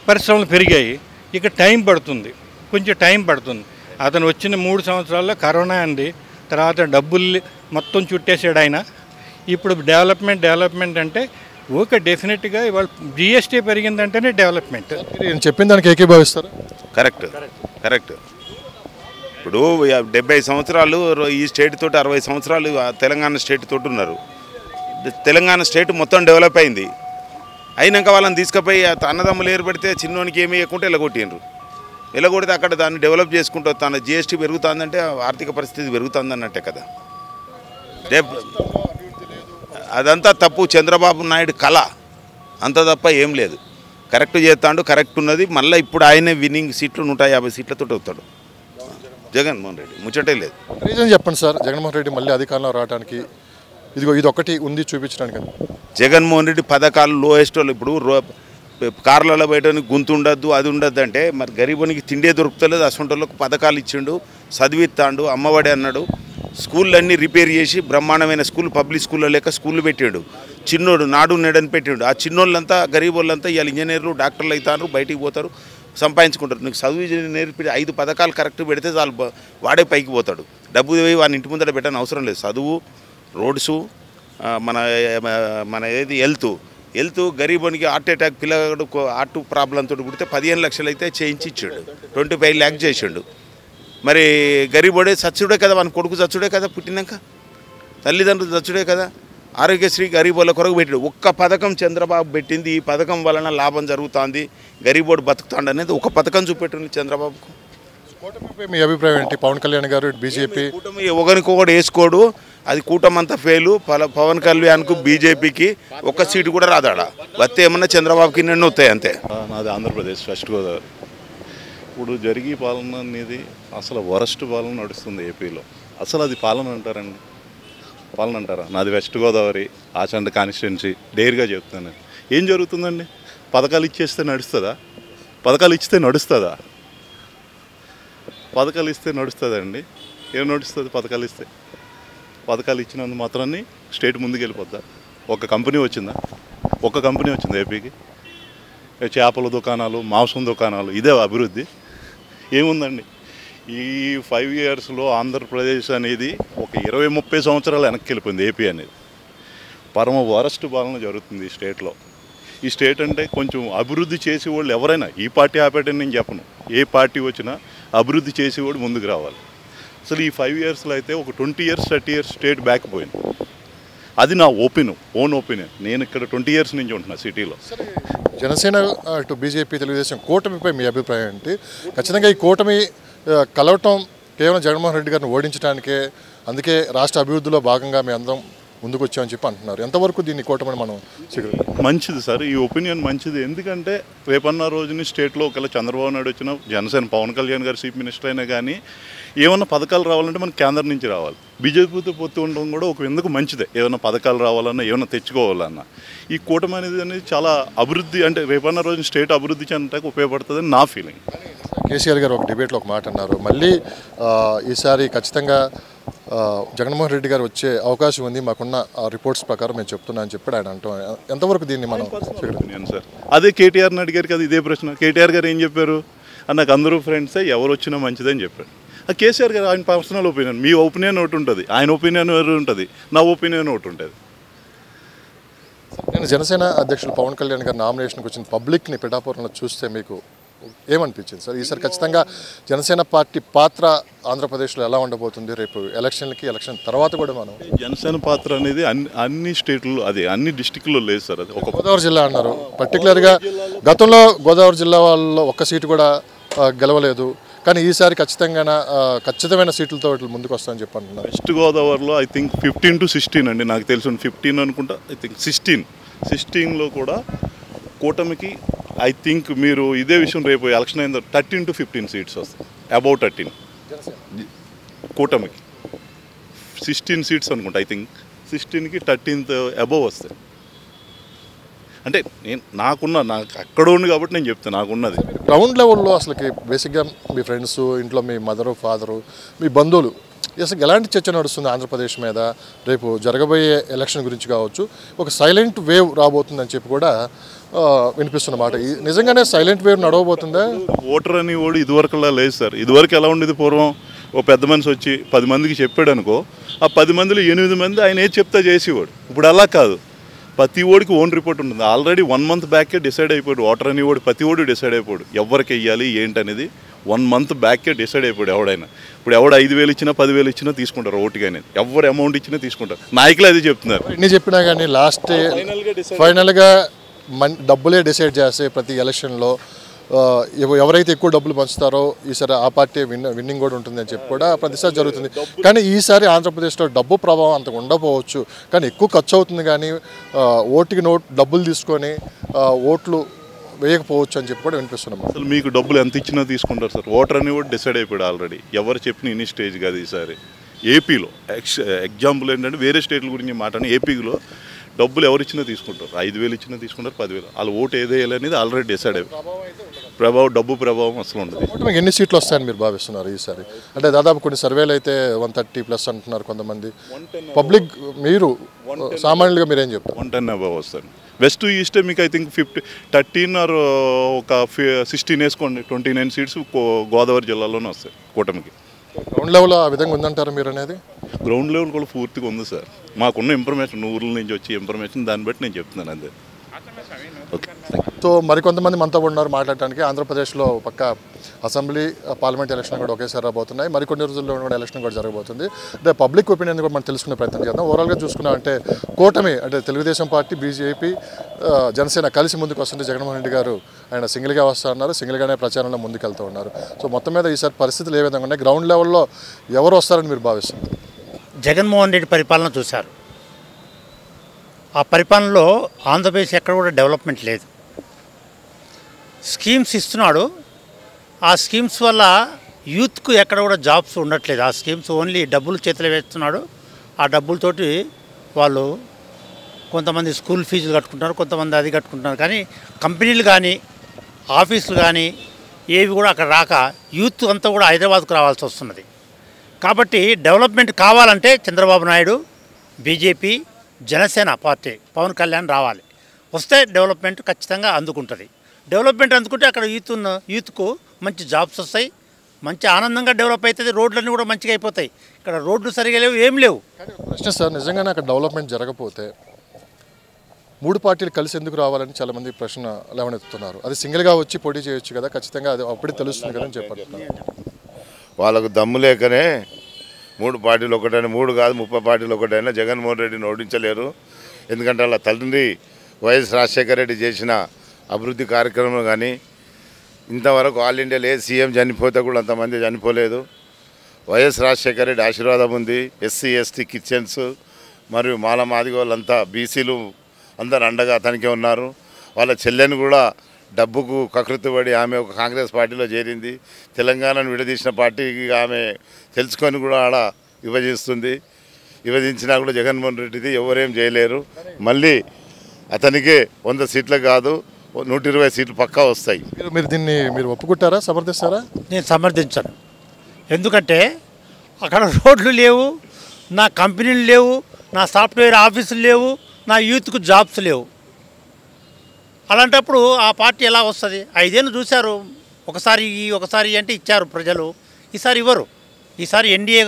పరిశ్రమలు పెరిగాయి. ఇక టైం పడుతుంది, కొంచెం టైం పడుతుంది. అతను వచ్చిన 3 సంవత్సరాల్లో కరోనా అండి, తర్వాత డబ్బులు మొత్తం చుట్టేసాడు ఆయన. ఇప్పుడు డెవలప్మెంట్ అంటే ఓకే, డెఫినెట్గా ఇవాళ జిఎస్టీ పెరిగిందంటేనే డెవలప్మెంట్. నేను చెప్పిన దానికి ఏకీభవిస్తారు? కరెక్ట్. ఇప్పుడు 70 సంవత్సరాలు ఈ స్టేట్ తోటి 60 సంవత్సరాలు తెలంగాణ స్టేట్ తోటి ఉన్నారు. తెలంగాణ స్టేట్ మొత్తం డెవలప్ అయింది. అయినాక వాళ్ళని తీసుకుపోయి అన్నదమ్ములు ఏర్పడితే చిన్నోనికి ఏమి ఇవ్వకుంటే ఎలగొట్టిండ్రు. ఎలగొడితే అక్కడ దాన్ని డెవలప్ చేసుకుంటూ తన జిఎస్టీ పెరుగుతుందంటే ఆర్థిక పరిస్థితి పెరుగుతుందన్నట్టే కదా. అదంతా తప్పు, చంద్రబాబు నాయుడు కళ, అంత తప్ప ఏం లేదు. కరెక్ట్ చేస్తాడు, కరెక్ట్ ఉన్నది. మళ్ళీ ఇప్పుడు ఆయనే విన్నింగ్ సీట్లు 150 సీట్లతో అవుతాడు జగన్మోహన్ రెడ్డి, ముచ్చటే లేదు. రీజన్ చెప్పండి సార్, జగన్మోహన్ రెడ్డి మళ్ళీ అధికారంలో రావడానికి ఇది ఒకటి ఉంది చూపించడానికి. జగన్మోహన్ రెడ్డి పథకాలు లోయెస్ట్ వాళ్ళు. ఇప్పుడు కార్లలో బయటని గుంతు ఉండద్దు, అది ఉండద్దు అంటే మరి గరీబునికి తిండే దొరుకుతలేదు. అసొంటోళ్ళకు పథకాలు ఇచ్చిండు, చదివిస్తాడు, అమ్మఒడి అన్నాడు. స్కూళ్ళన్నీ రిపేర్ చేసి బ్రహ్మాండమైన స్కూల్, పబ్లిక్ స్కూల్లో లేక స్కూళ్ళు పెట్టాడు. చిన్నోడు నాడు నేడని పెట్టాడు. ఆ చిన్నోళ్ళంతా గరీబ్ వాళ్ళంతా ఇవాళ ఇంజనీర్లు, డాక్టర్లు అవుతారు, బయటికి పోతారు, సంపాదించుకుంటారు. నీకు చదువు నేర్పి 5 పథకాలు కరెక్ట్ పెడితే చాలు, వాడే పైకి పోతాడు. డబ్బు వాడిని ఇంటి ముందర పెట్టని అవసరం లేదు. చదువు, రోడ్సు, మన ఏది హెల్త్ గరీబునికి హార్ట్ అటాక్, పిల్లగాడు హార్ట్ ప్రాబ్లంతో పుడితే 15 లక్షలు అయితే చేయించి ఇచ్చాడు, 25 lakhs చేసిండు. మరి గరీబుడే చచ్చుడే కదా, వాని కొడుకు చచ్చుడే కదా, పుట్టినాక తల్లిదండ్రులు చచ్చుడే కదా. ఆరోగ్యశ్రీ గరీబుల కొరకు పెట్టాడు. ఒక్క పథకం చంద్రబాబు పెట్టింది, ఈ పథకం వలన లాభం జరుగుతుంది, గరీబోడు బతుకుతాడు అనేది ఒక పథకం చూపెట్టింది చంద్రబాబుకు. మీ అభిప్రాయం ఏంటి? పవన్ కళ్యాణ్ గారు బీజేపీ కూటమి ఒకరికొకటి వేసుకోడు, అది కూటమంతా ఫెయిలు. పవన్ కళ్యాణ్కు బీజేపీకి ఒక్క సీటు కూడా రాదాడా, వస్తే ఏమన్నా చంద్రబాబుకి నిన్ను వస్తాయి అంతే. నాది ఆంధ్రప్రదేశ్, వెస్ట్ గోదావరి. ఇప్పుడు జరిగే పాలన అనేది అసలు వరస్ట్ పాలన నడుస్తుంది ఏపీలో. అసలు అది పాలన అంటారండి? పాలన అంటారా? నాది వెస్ట్ గోదావరి, ఆచండ కాన్స్టిట్యున్సీ. డేర్గా చెప్తాను, ఏం జరుగుతుందండి? పథకాలు ఇచ్చేస్తే నడుస్తుందా? పథకాలు ఇస్తే నడుస్తుందా? పథకాలు ఇస్తే నడుస్తుందండి? ఏం నడుస్తుంది పథకాలు ఇస్తే? పథకాలు ఇచ్చినందు మాత్రాన్ని స్టేట్ ముందుకు వెళ్ళిపోద్దా? ఒక కంపెనీ వచ్చిందా? ఒక కంపెనీ వచ్చింది ఏపీకి? చేపల దుకాణాలు, మాంసం దుకాణాలు, ఇదే అభివృద్ధి? ఏముందండి? ఈ 5 yearsలో ఆంధ్రప్రదేశ్ అనేది ఒక 20-30 సంవత్సరాలు వెనక్కి వెళ్ళిపోయింది. ఏపీ అనేది పరమ వరస్ట్ పాలన జరుగుతుంది ఈ స్టేట్లో. ఈ స్టేట్ అంటే కొంచెం అభివృద్ధి చేసేవాళ్ళు ఎవరైనా, ఈ పార్టీ ఆ పార్టీ నేను చెప్పను, ఏ పార్టీ వచ్చినా అభివృద్ధి చేసేవాడు ముందుకు రావాలి. అసలు ఈ 5 yearsలో అయితే ఒక 20 years 30 years స్టేట్ బ్యాక్ పోయింది. అది నా ఓన్ ఒపీనియన్. నేను ఇక్కడ 20 years నుంచి ఉంటున్నా సిటీలో. జనసేన అటు బీజేపీ తెలుగుదేశం కూటమిపై మీ అభిప్రాయం ఏంటి? ఖచ్చితంగా ఈ కూటమి కలవటం కేవలం జగన్మోహన్ రెడ్డి గారిని ఓడించడానికే, అందుకే రాష్ట్ర అభివృద్ధిలో భాగంగా మేము అందరం ముందుకు వచ్చామని చెప్పి అంటున్నారు. ఎంతవరకు దీన్ని కూటమిని మనం మంచిది సార్, ఈ ఒపీనియన్ మంచిది. ఎందుకంటే రేపన్న రోజుని స్టేట్లో ఒకవేళ చంద్రబాబు నాయుడు వచ్చిన, జనసేన పవన్ కళ్యాణ్ గారు చీఫ్ మినిస్టర్ అయినా కానీ ఏమన్నా పథకాలు రావాలంటే మనకి కేంద్రం నుంచి రావాలి. బీజేపీతో పొత్తు ఉండడం కూడా ఒక ఎందుకు మంచిదే. ఏమైనా పథకాలు రావాలన్నా, ఏమైనా తెచ్చుకోవాలన్నా ఈ కూటమి అనేది చాలా అభివృద్ధి, అంటే రేపన్న రోజున స్టేట్ అభివృద్ధి చెందడానికి ఉపయోగపడుతుందని నా ఫీలింగ్. కేసీఆర్ గారు ఒక డిబేట్లో ఒక మాట అన్నారు, మళ్ళీ ఈసారి ఖచ్చితంగా జగన్మోహన్ రెడ్డి గారు వచ్చే అవకాశం ఉంది, మాకున్న రిపోర్ట్స్ ప్రకారం మేము చెప్తున్నా అని చెప్పి ఆయన అంటాం. ఎంతవరకు దీన్ని మనం సార్? అదే కేటీఆర్ని అడిగారు కదా ఇదే ప్రశ్న. కేటీఆర్ గారు ఏం చెప్పారు? నాకు అందరూ ఫ్రెండ్సే, ఎవరు వచ్చినా మంచిదని చెప్పారు. కేసీఆర్ గారు ఆయన పర్సనల్ ఒపీనియన్, మీ ఒపీనియన్ ఒకటి ఉంటుంది, ఆయన ఒపీనియన్ ఒకటి ఉంటుంది, నా ఒపీనియన్ ఒకటి ఉంటుంది. నేను జనసేన అధ్యక్షులు పవన్ కళ్యాణ్ గారు నామినేషన్కి వచ్చిన పబ్లిక్ని పిఠాపురంలో చూస్తే మీకు ఏమనిపించింది సార్? ఈసారి ఖచ్చితంగా జనసేన పార్టీ పాత్ర ఆంధ్రప్రదేశ్లో ఎలా ఉండబోతుంది? రేపు ఎలక్షన్ తర్వాత కూడా మనం జనసేన పాత్ర అనేది అన్ని స్టేట్లో, అది అన్ని డిస్టిక్లో లేదు సార్. అది ఒక గోదావరి జిల్లా అన్నారు. పర్టికులర్గా గతంలో గోదావరి జిల్లా వాళ్ళలో ఒక్క సీటు కూడా గెలవలేదు, కానీ ఈసారి ఖచ్చితమైన సీట్లతో ముందుకు వస్తామని చెప్పి అంటున్నారు. వెస్ట్ గోదావరిలో ఐ థింక్ 15 to 16 అండి, నాకు తెలుసు 15 అనుకుంటా, ఐ థింక్ 16లో కూడా కూటమికి ఐ థింక్ మీరు ఇదే విషయం రేపు ఎలక్షన్ అయిన 13 to 15 సీట్స్ వస్తాయి. అబౌట్ 13 కూటమికి 16 సీట్స్ అనుకుంటా. ఐ థింక్ 16కి 13th అబౌవ్ వస్తాయి. అంటే నాకు అక్కడ ఉంది కాబట్టి నేను చెప్తాను, నాకున్నది. గ్రౌండ్ లెవెల్లో అసలుకి బేసిక్గా మీ ఫ్రెండ్స్, ఇంట్లో మీ మదరు, ఫాదరు, మీ బంధువులు అసలు ఎలాంటి చర్చ నడుస్తుంది ఆంధ్రప్రదేశ్ మీద, రేపు జరగబోయే ఎలక్షన్ గురించి కావచ్చు, ఒక సైలెంట్ వేవ్ రాబోతుందని చెప్పి కూడా వినిపిస్తున్నమాట. నిజంగానే సైలెంట్ వేవ్ నడవబోతుందా? ఓటర్ అని ఓడి ఇదివరకులా లేదు సార్. ఇదివరకు ఎలా ఉండేది, పూర్వం ఓ పెద్ద మనిషి వచ్చి 10 మందికి చెప్పాడు అనుకో, ఆ 10 మందిలో 8 మంది ఆయన ఏది చెప్తా చేసేవాడు. ఇప్పుడు అలా కాదు, ప్రతి ఓడికి ఓన్ రిపోర్ట్ ఉంటుంది. ఆల్రెడీ 1 మంత్ బ్యాకే డిసైడ్ అయిపోయాడు. ఓటర్ అని ఓడి ప్రతి ఓడి డిసైడ్ అయిపోయాడు ఎవరికి వెయ్యాలి ఏంటనేది 1 మంత్ బ్యాకే డిసైడ్ అయిపోయాడు ఎవడైనా. ఇప్పుడు ఎవడు 5,000 ఇచ్చినా 10,000 ఇచ్చినా తీసుకుంటారు ఓటుగా అనేది, ఎవరు అమౌంట్ ఇచ్చినా తీసుకుంటారు. నాయకులు అదే చెప్తున్నారు. ఎన్ని చెప్పినా కానీ లాస్ట్ ఫైనల్గా డబ్బులే డిసైడ్ చేస్తే ప్రతి ఎలక్షన్లో ఎవరైతే ఎక్కువ డబ్బులు పంచుతారో ఈసారి ఆ పార్టీ విన్నింగ్ కూడా ఉంటుంది అని చెప్పి కూడా ప్రతిసారి జరుగుతుంది. కానీ ఈసారి ఆంధ్రప్రదేశ్లో డబ్బు ప్రభావం అంత ఉండకపోవచ్చు, కానీ ఎక్కువ ఖర్చు అవుతుంది. కానీ ఓటుకి డబ్బులు తీసుకొని ఓట్లు వేయకపోవచ్చు అని చెప్పి కూడా వినిపిస్తున్నాం. అసలు మీకు డబ్బులు ఎంత ఇచ్చినా తీసుకుంటారు సార్. ఓటర్ అని కూడా డిసైడ్ అయిపోయాడు ఆల్రెడీ. ఎవరు చెప్పిన ఇన్ని స్టేజ్ కాదు ఈసారి. ఏపీలో ఎగ్జాంపుల్ ఏంటంటే, వేరే స్టేట్ల గురించి మాట్లాడి ఏపీలో డబ్బులు ఎవరు ఇచ్చినా తీసుకుంటారు. 5,000 ఇచ్చినా తీసుకుంటారు, 10,000. వాళ్ళ ఓటు ఏదేయాలి అనేది ఆల్రెడీ డిసైడ్ అయిపోయి డబ్బు ప్రభావం అసలు ఉండదు. మీకు ఎన్ని సీట్లు వస్తాయని మీరు భావిస్తున్నారు ఈసారి? అంటే దాదాపు కొన్ని సర్వేలు అయితే 130+ అంటున్నారు కొంతమంది. పబ్లిక్ మీరు సామాన్యులుగా మీరేం చెప్తారు? 110 అబవ్ వస్తారు. వెస్ట్ ఈస్ట్ మీకు ఐ థింక్ 13 ఆర్ ఒక 16 వేసుకోండి, 29 సీట్స్ గోదావరి జిల్లాలోనే వస్తాయి కూటమికి. గ్రౌండ్ లెవెల్ ఆ విధంగా ఉందంటారు మీరు అనేది? గ్రౌండ్ లెవెల్ కూడా పూర్తిగా ఉంది సార్. మాకున్న ఇన్ఫర్మేషన్, ఊర్ల నుంచి వచ్చే ఇన్ఫర్మేషన్, దాన్ని బట్టి నేను చెప్తున్నాను అంతే. ఓకే. సో మరికొంతమంది మనతో ఉన్నారు మాట్లాడటానికి. ఆంధ్రప్రదేశ్లో పక్క అసెంబ్లీ పార్లమెంట్ ఎలక్షన్ కూడా ఒకేసారి రాబోతున్నాయి. మరికొన్ని రోజుల్లో కూడా ఎలక్షన్ కూడా జరగబోతుంది. అంటే పబ్లిక్ ఒపీనియన్ కూడా మనం తెలుసుకునే ప్రయత్నం చేద్దాం. ఓవరాల్గా చూసుకున్నా అంటే కూటమి అంటే తెలుగుదేశం పార్టీ, బీజేపీ, జనసేన కలిసి ముందుకు వస్తుంటే జగన్మోహన్ రెడ్డి గారు ఆయన సింగిల్గా వస్తా ఉన్నారు, సింగిల్గానే ప్రచారంలో ముందుకెళ్తూ ఉన్నారు. సో మొత్తం మీద ఈసారి పరిస్థితులు ఏ విధంగా ఉన్నాయి, గ్రౌండ్ లెవెల్లో ఎవరు వస్తారని మీరు భావిస్తున్నారు? జగన్మోహన్ రెడ్డి పరిపాలన చూశారు. ఆ పరిపాలనలో ఆంధ్రప్రదేశ్ ఎక్కడ కూడా డెవలప్మెంట్ లేదు. స్కీమ్స్ ఇస్తున్నాడు, ఆ స్కీమ్స్ వల్ల యూత్కు ఎక్కడ కూడా జాబ్స్ ఉండట్లేదు. ఆ స్కీమ్స్ ఓన్లీ డబ్బులు చేతిలో వేస్తున్నాడు. ఆ డబ్బులతోటి వాళ్ళు కొంతమంది స్కూల్ ఫీజులు కట్టుకుంటున్నారు, కొంతమంది అది కట్టుకుంటున్నారు. కానీ కంపెనీలు కానీ ఆఫీసులు కానీ ఏవి కూడా అక్కడ రాక యూత్ అంతా కూడా హైదరాబాద్కు రావాల్సి వస్తున్నది. కాబట్టి డెవలప్మెంట్ కావాలంటే చంద్రబాబు నాయుడు, బీజేపీ, జనసేన పార్టీ, పవన్ కళ్యాణ్ రావాలి. వస్తే డెవలప్మెంట్ ఖచ్చితంగా అందుకుంటుంది. డెవలప్మెంట్ అందుకుంటే అక్కడ యూత్కు మంచి జాబ్స్ వస్తాయి, మంచి ఆనందంగా డెవలప్ అవుతుంది. రోడ్లన్నీ కూడా మంచిగా అయిపోతాయి. ఇక్కడ రోడ్లు సరిగా లేవు, ఏం లేవు. ప్రశ్న సార్, నిజంగానే అక్కడ డెవలప్మెంట్ జరగకపోతే 3 పార్టీలు కలిసి ఎందుకు రావాలని చాలామంది ప్రశ్న లేవనెత్తుతున్నారు. అది సింగిల్గా వచ్చి పోటీ చేయొచ్చు కదా, ఖచ్చితంగా అది అప్పుడే తెలుస్తుంది కదా అని చెప్పారు. వాళ్ళకు దమ్ము లేకనే 3 పార్టీలు ఒకటైనా, 3 కాదు 30 పార్టీలు ఒకటైనా జగన్మోహన్ రెడ్డిని ఓడించలేరు. ఎందుకంటే వాళ్ళ తండ్రి వైఎస్ రాజశేఖర రెడ్డి చేసిన అభివృద్ధి కార్యక్రమం కానీ ఇంతవరకు ఆల్ ఇండియాలో ఏ సీఎం చనిపోతే కూడా అంతమంది చనిపోలేదు. వైఎస్ రాజశేఖర రెడ్డి ఆశీర్వాదం ఉంది. ఎస్సీ ఎస్టీ కిచెన్స్ మరియు మాల మాదిగోళ్ళంతా బీసీలు అందరు అండగా అతనికే ఉన్నారు. వాళ్ళ చెల్లెని కూడా డబ్బుకు కకృతిపడి ఆమె ఒక కాంగ్రెస్ పార్టీలో చేరింది. తెలంగాణను విడదీసిన పార్టీకి ఆమె తెలుసుకొని కూడా ఆడ విభజించినా కూడా జగన్మోహన్ రెడ్డిది ఎవరేం చేయలేరు. మళ్ళీ అతనికి 100 సీట్లు కాదు 120 సీట్లు పక్కా వస్తాయి. మీరు దీన్ని ఒప్పుకుంటారా, సమర్థిస్తారా? నేను సమర్థించను. ఎందుకంటే అక్కడ రోడ్లు లేవు, నా కంపెనీలు లేవు, నా సాఫ్ట్వేర్ ఆఫీసులు లేవు, నా యూత్కు జాబ్స్ లేవు. అలాంటప్పుడు ఆ పార్టీ ఎలా వస్తుంది? 5 ఏళ్ళు చూశారు, ఒకసారి అంటే ఇచ్చారు ప్రజలు, ఈసారి ఇవ్వరు. ఈసారి ఎన్డీఏ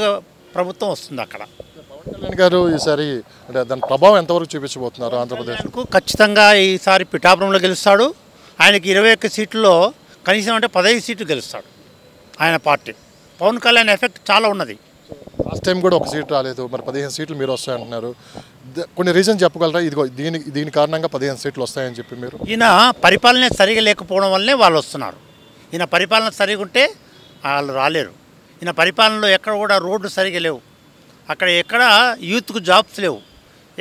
ప్రభుత్వం వస్తుంది. అక్కడ పవన్ కళ్యాణ్ గారు ఈసారి అంటే దాని ప్రభావం ఎంతవరకు చూపించబోతున్నారు ఆంధ్రప్రదేశ్కు? ఖచ్చితంగా ఈసారి పిఠాపురంలో గెలుస్తాడు. ఆయనకి 21 సీట్లలో కనీసం అంటే 15 సీట్లు గెలుస్తాడు ఆయన పార్టీ. పవన్ కళ్యాణ్ ఎఫెక్ట్ చాలా ఉన్నది. లాస్ట్ టైం కూడా 1 సీట్ రాలేదు, మరి 15 సీట్లు మీరు వస్తాయంటున్నారు. కొన్ని రీజన్ చెప్పగలరా? ఇదిగో దీని కారణంగా 15 సీట్లు వస్తాయని చెప్పి మీరు? ఈయన పరిపాలన సరిగా లేకపోవడం వల్లనే వాళ్ళు వస్తున్నారు. ఈయన పరిపాలన సరిగా ఉంటే వాళ్ళు రాలేరు. ఈయన పరిపాలనలో ఎక్కడ కూడా రోడ్లు సరిగా లేవు, అక్కడ ఎక్కడ యూత్కు జాబ్స్ లేవు,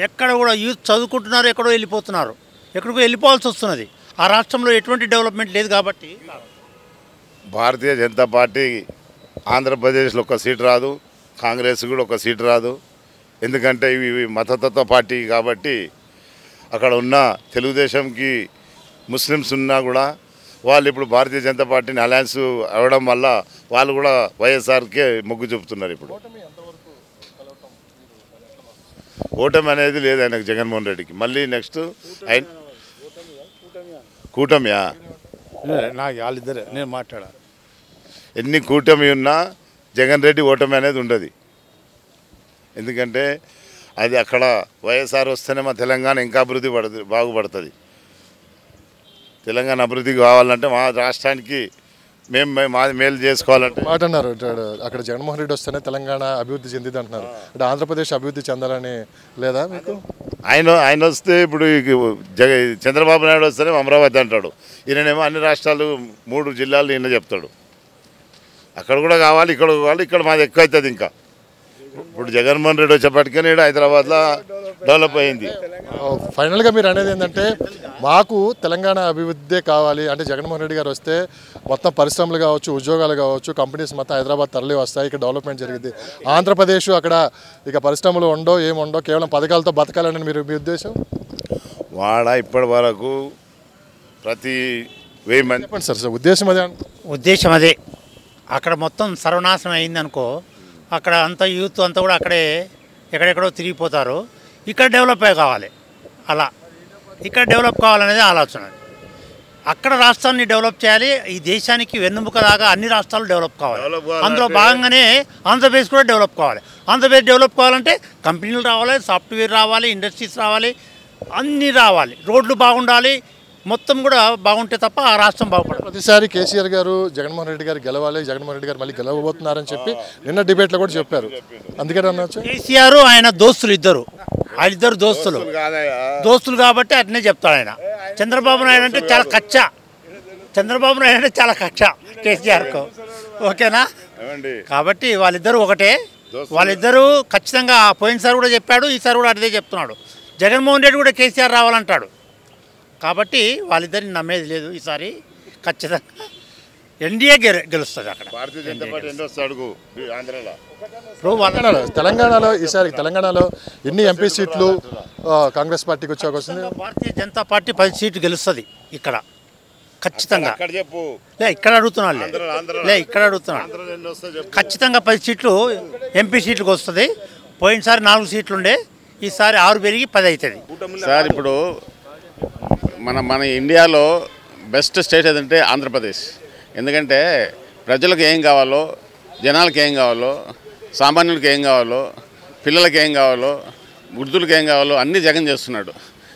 ఎక్కడ కూడా యూత్ చదువుకుంటున్నారు, ఎక్కడో వెళ్ళిపోతున్నారు, ఎక్కడికో వెళ్ళిపోవాల్సి వస్తున్నది. ఆ రాష్ట్రంలో ఎటువంటి డెవలప్మెంట్ లేదు. కాబట్టి భారతీయ జనతా పార్టీ ఆంధ్రప్రదేశ్లో 1 సీటు రాదు, కాంగ్రెస్ కూడా 1 సీటు రాదు. ఎందుకంటే ఇవి మతతత్వ పార్టీ కాబట్టి అక్కడ ఉన్న తెలుగుదేశంకి ముస్లిమ్స్ ఉన్నా కూడా వాళ్ళు ఇప్పుడు భారతీయ జనతా పార్టీని అలయన్స్ అవ్వడం వల్ల వాళ్ళు కూడా వైఎస్ఆర్కే మొగ్గు చూపుతున్నారు. ఇప్పుడు ఓటమి అనేది లేదు ఆయనకు జగన్మోహన్ రెడ్డికి. మళ్ళీ నెక్స్ట్ ఆయన కూటమియా నాకు వాళ్ళిద్దరే నేను మాట్లాడా. ఎన్ని కూటమి ఉన్నా జగన్ రెడ్డి ఓటమి అనేది ఉండదు. ఎందుకంటే అది అక్కడ వైఎస్ఆర్ వస్తేనే మా తెలంగాణ ఇంకా అభివృద్ధి బాగుపడుతుంది. తెలంగాణ అభివృద్ధి కావాలంటే మా రాష్ట్రానికి మాది మేలు చేసుకోవాలంటే మాట అన్నారు. అక్కడ జగన్మోహన్ రెడ్డి వస్తేనే తెలంగాణ అభివృద్ధి చెందింది అంటున్నారు. అంటే ఆంధ్రప్రదేశ్ అభివృద్ధి చెందాలని లేదా మీకు? ఆయన వస్తే ఇప్పుడు చంద్రబాబు నాయుడు వస్తేనే అమరావతి అంటాడు. ఈయననేమో అన్ని రాష్ట్రాలు 3 జిల్లాలు ఈయన చెప్తాడు. అక్కడ కూడా కావాలి, ఇక్కడ కావాలి, ఇక్కడ మాది ఎక్కువ అవుతుంది. ఇంకా ఇప్పుడు జగన్మోహన్ రెడ్డి వచ్చేప్పటికీ హైదరాబాద్లో డెవలప్ అయింది. ఫైనల్గా మీరు అనేది ఏంటంటే మాకు తెలంగాణ అభివృద్ధే కావాలి అంటే జగన్మోహన్ రెడ్డి గారు వస్తే మొత్తం పరిశ్రమలు కావచ్చు, ఉద్యోగాలు కావచ్చు, కంపెనీస్ మొత్తం హైదరాబాద్ తరలి వస్తాయి, ఇక్కడ డెవలప్మెంట్ జరిగింది. ఆంధ్రప్రదేశ్ అక్కడ ఇక పరిశ్రమలు ఉండో ఏముండో కేవలం పథకాలతో బతకాలని మీ ఉద్దేశం? ఇప్పటి వరకు ప్రతి 1000 మంది చెప్పండి సార్ ఉద్దేశం అదే. ఉద్దేశం అదే. అక్కడ మొత్తం సర్వనాశనం అయిందనుకో, అక్కడ అంత యూత్ అంతా కూడా అక్కడే ఎక్కడెక్కడో తిరిగిపోతారు. ఇక్కడ డెవలప్ కావాలి, అలా ఇక్కడ డెవలప్ కావాలనేది ఆలోచన. అక్కడ రాష్ట్రాన్ని డెవలప్ చేయాలి. ఈ దేశానికి వెన్నుముకలాగా అన్ని రాష్ట్రాలు డెవలప్ కావాలి. అందులో భాగంగానే ఆంధ్రప్రదేశ్ కూడా డెవలప్ కావాలి. ఆంధ్రప్రదేశ్ డెవలప్ కావాలంటే కంపెనీలు రావాలి, సాఫ్ట్వేర్ రావాలి, ఇండస్ట్రీస్ రావాలి, అన్నీ రావాలి, రోడ్లు బాగుండాలి, మొత్తం కూడా బాగుంటే తప్ప ఆ రాష్ట్రం బాగుపడదు. ప్రతిసారి కేసీఆర్ గారు జగన్మోహన్ రెడ్డి గారు గెలవాలి, జగన్మోహన్ రెడ్డి గారు మళ్ళీ గెలవబోతున్నారని చెప్పి నిన్న డిబేట్లో కూడా చెప్పారు. అందుకని అనొచ్చు కేసీఆర్ ఆయన దోస్తులు వాళ్ళిద్దరు దోస్తులు కాబట్టి అట్నే చెప్తాడు ఆయన. చంద్రబాబు నాయుడు అంటే చాలా కక్ష కేసీఆర్కు. ఓకేనా? కాబట్టి వాళ్ళిద్దరూ ఒకటే. వాళ్ళిద్దరూ ఖచ్చితంగా పోయినసారి కూడా చెప్పాడు, ఈసారి కూడా అదే చెప్తున్నాడు. జగన్మోహన్ రెడ్డి కూడా కేసీఆర్ రావాలంటాడు. కాబట్టి వాళ్ళిద్దరిని నమ్మేది లేదు. ఈసారి ఖచ్చితంగా ఎన్డీఏ గెలుస్తుంది. అక్కడ భారతీయ జనతా పార్టీ అడుగు తెలంగాణలో ఈసారి తెలంగాణలో ఎన్ని ఎంపీ సీట్లు కాంగ్రెస్ పార్టీకి వచ్చే అవకాశం ఉంది? భారతీయ జనతా పార్టీ 10 సీట్లు గెలుస్తుంది ఇక్కడ ఖచ్చితంగా. ఇక్కడ అడుగుతున్నాడు ఖచ్చితంగా 10 సీట్లు ఎంపీ సీట్లకు వస్తుంది. పోయినసారి 4 సీట్లు ఉండే, ఈసారి 6 పెరిగి 10 అవుతుంది. సార్ ఇప్పుడు మన ఇండియాలో బెస్ట్ స్టేట్ ఏదంటే ఆంధ్రప్రదేశ్. ఎందుకంటే ప్రజలకు ఏం కావాలో, జనాలకు ఏం కావాలో, సామాన్యులకు ఏం కావాలో, పిల్లలకి ఏం కావాలో, వృద్ధులకు ఏం కావాలో అన్నీ జగన్ చేస్తున్నాడు.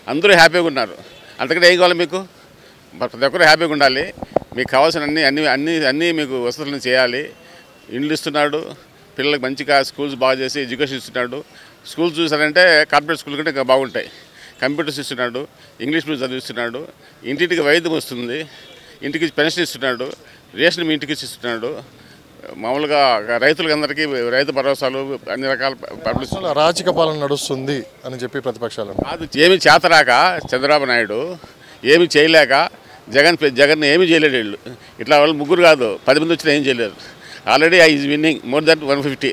అందరూ హ్యాపీగా ఉన్నారు. అంతకంటే ఏం కావాలి మీకు? ప్రతి ఒక్కరు హ్యాపీగా ఉండాలి. మీకు కావాల్సిన అన్నీ మీకు వసతులను చేయాలి. ఇండ్లు ఇస్తున్నాడు, పిల్లలకు మంచిగా స్కూల్స్ బాగా చేసి ఎడ్యుకేషన్ ఇస్తున్నాడు. స్కూల్స్ చూసారంటే కార్పొరేట్ స్కూల్ కంటే ఇంకా బాగుంటాయి. కంప్యూటర్స్ ఇస్తున్నాడు, ఇంగ్లీష్ మీడియం చదివిస్తున్నాడు, ఇంటింటికి వైద్యం వస్తుంది, ఇంటికి పెన్షన్ ఇస్తున్నాడు, రేషన్ మీ ఇంటికి ఇస్తున్నాడు. మామూలుగా రైతులకు అందరికీ రైతు భరోసాలు అన్ని రకాల రాజకీయ పాలన నడుస్తుంది అని చెప్పి ప్రతిపక్షాలు అది ఏమి చేతరాక చంద్రబాబు నాయుడు ఏమి చేయలేక జగన్ ఏమీ చేయలేడు. వీళ్ళు ఇట్లా వాళ్ళు ముగ్గురు కాదు 10 మంది వచ్చినా ఏం చేయలేరు. Already is winnowing more than 150.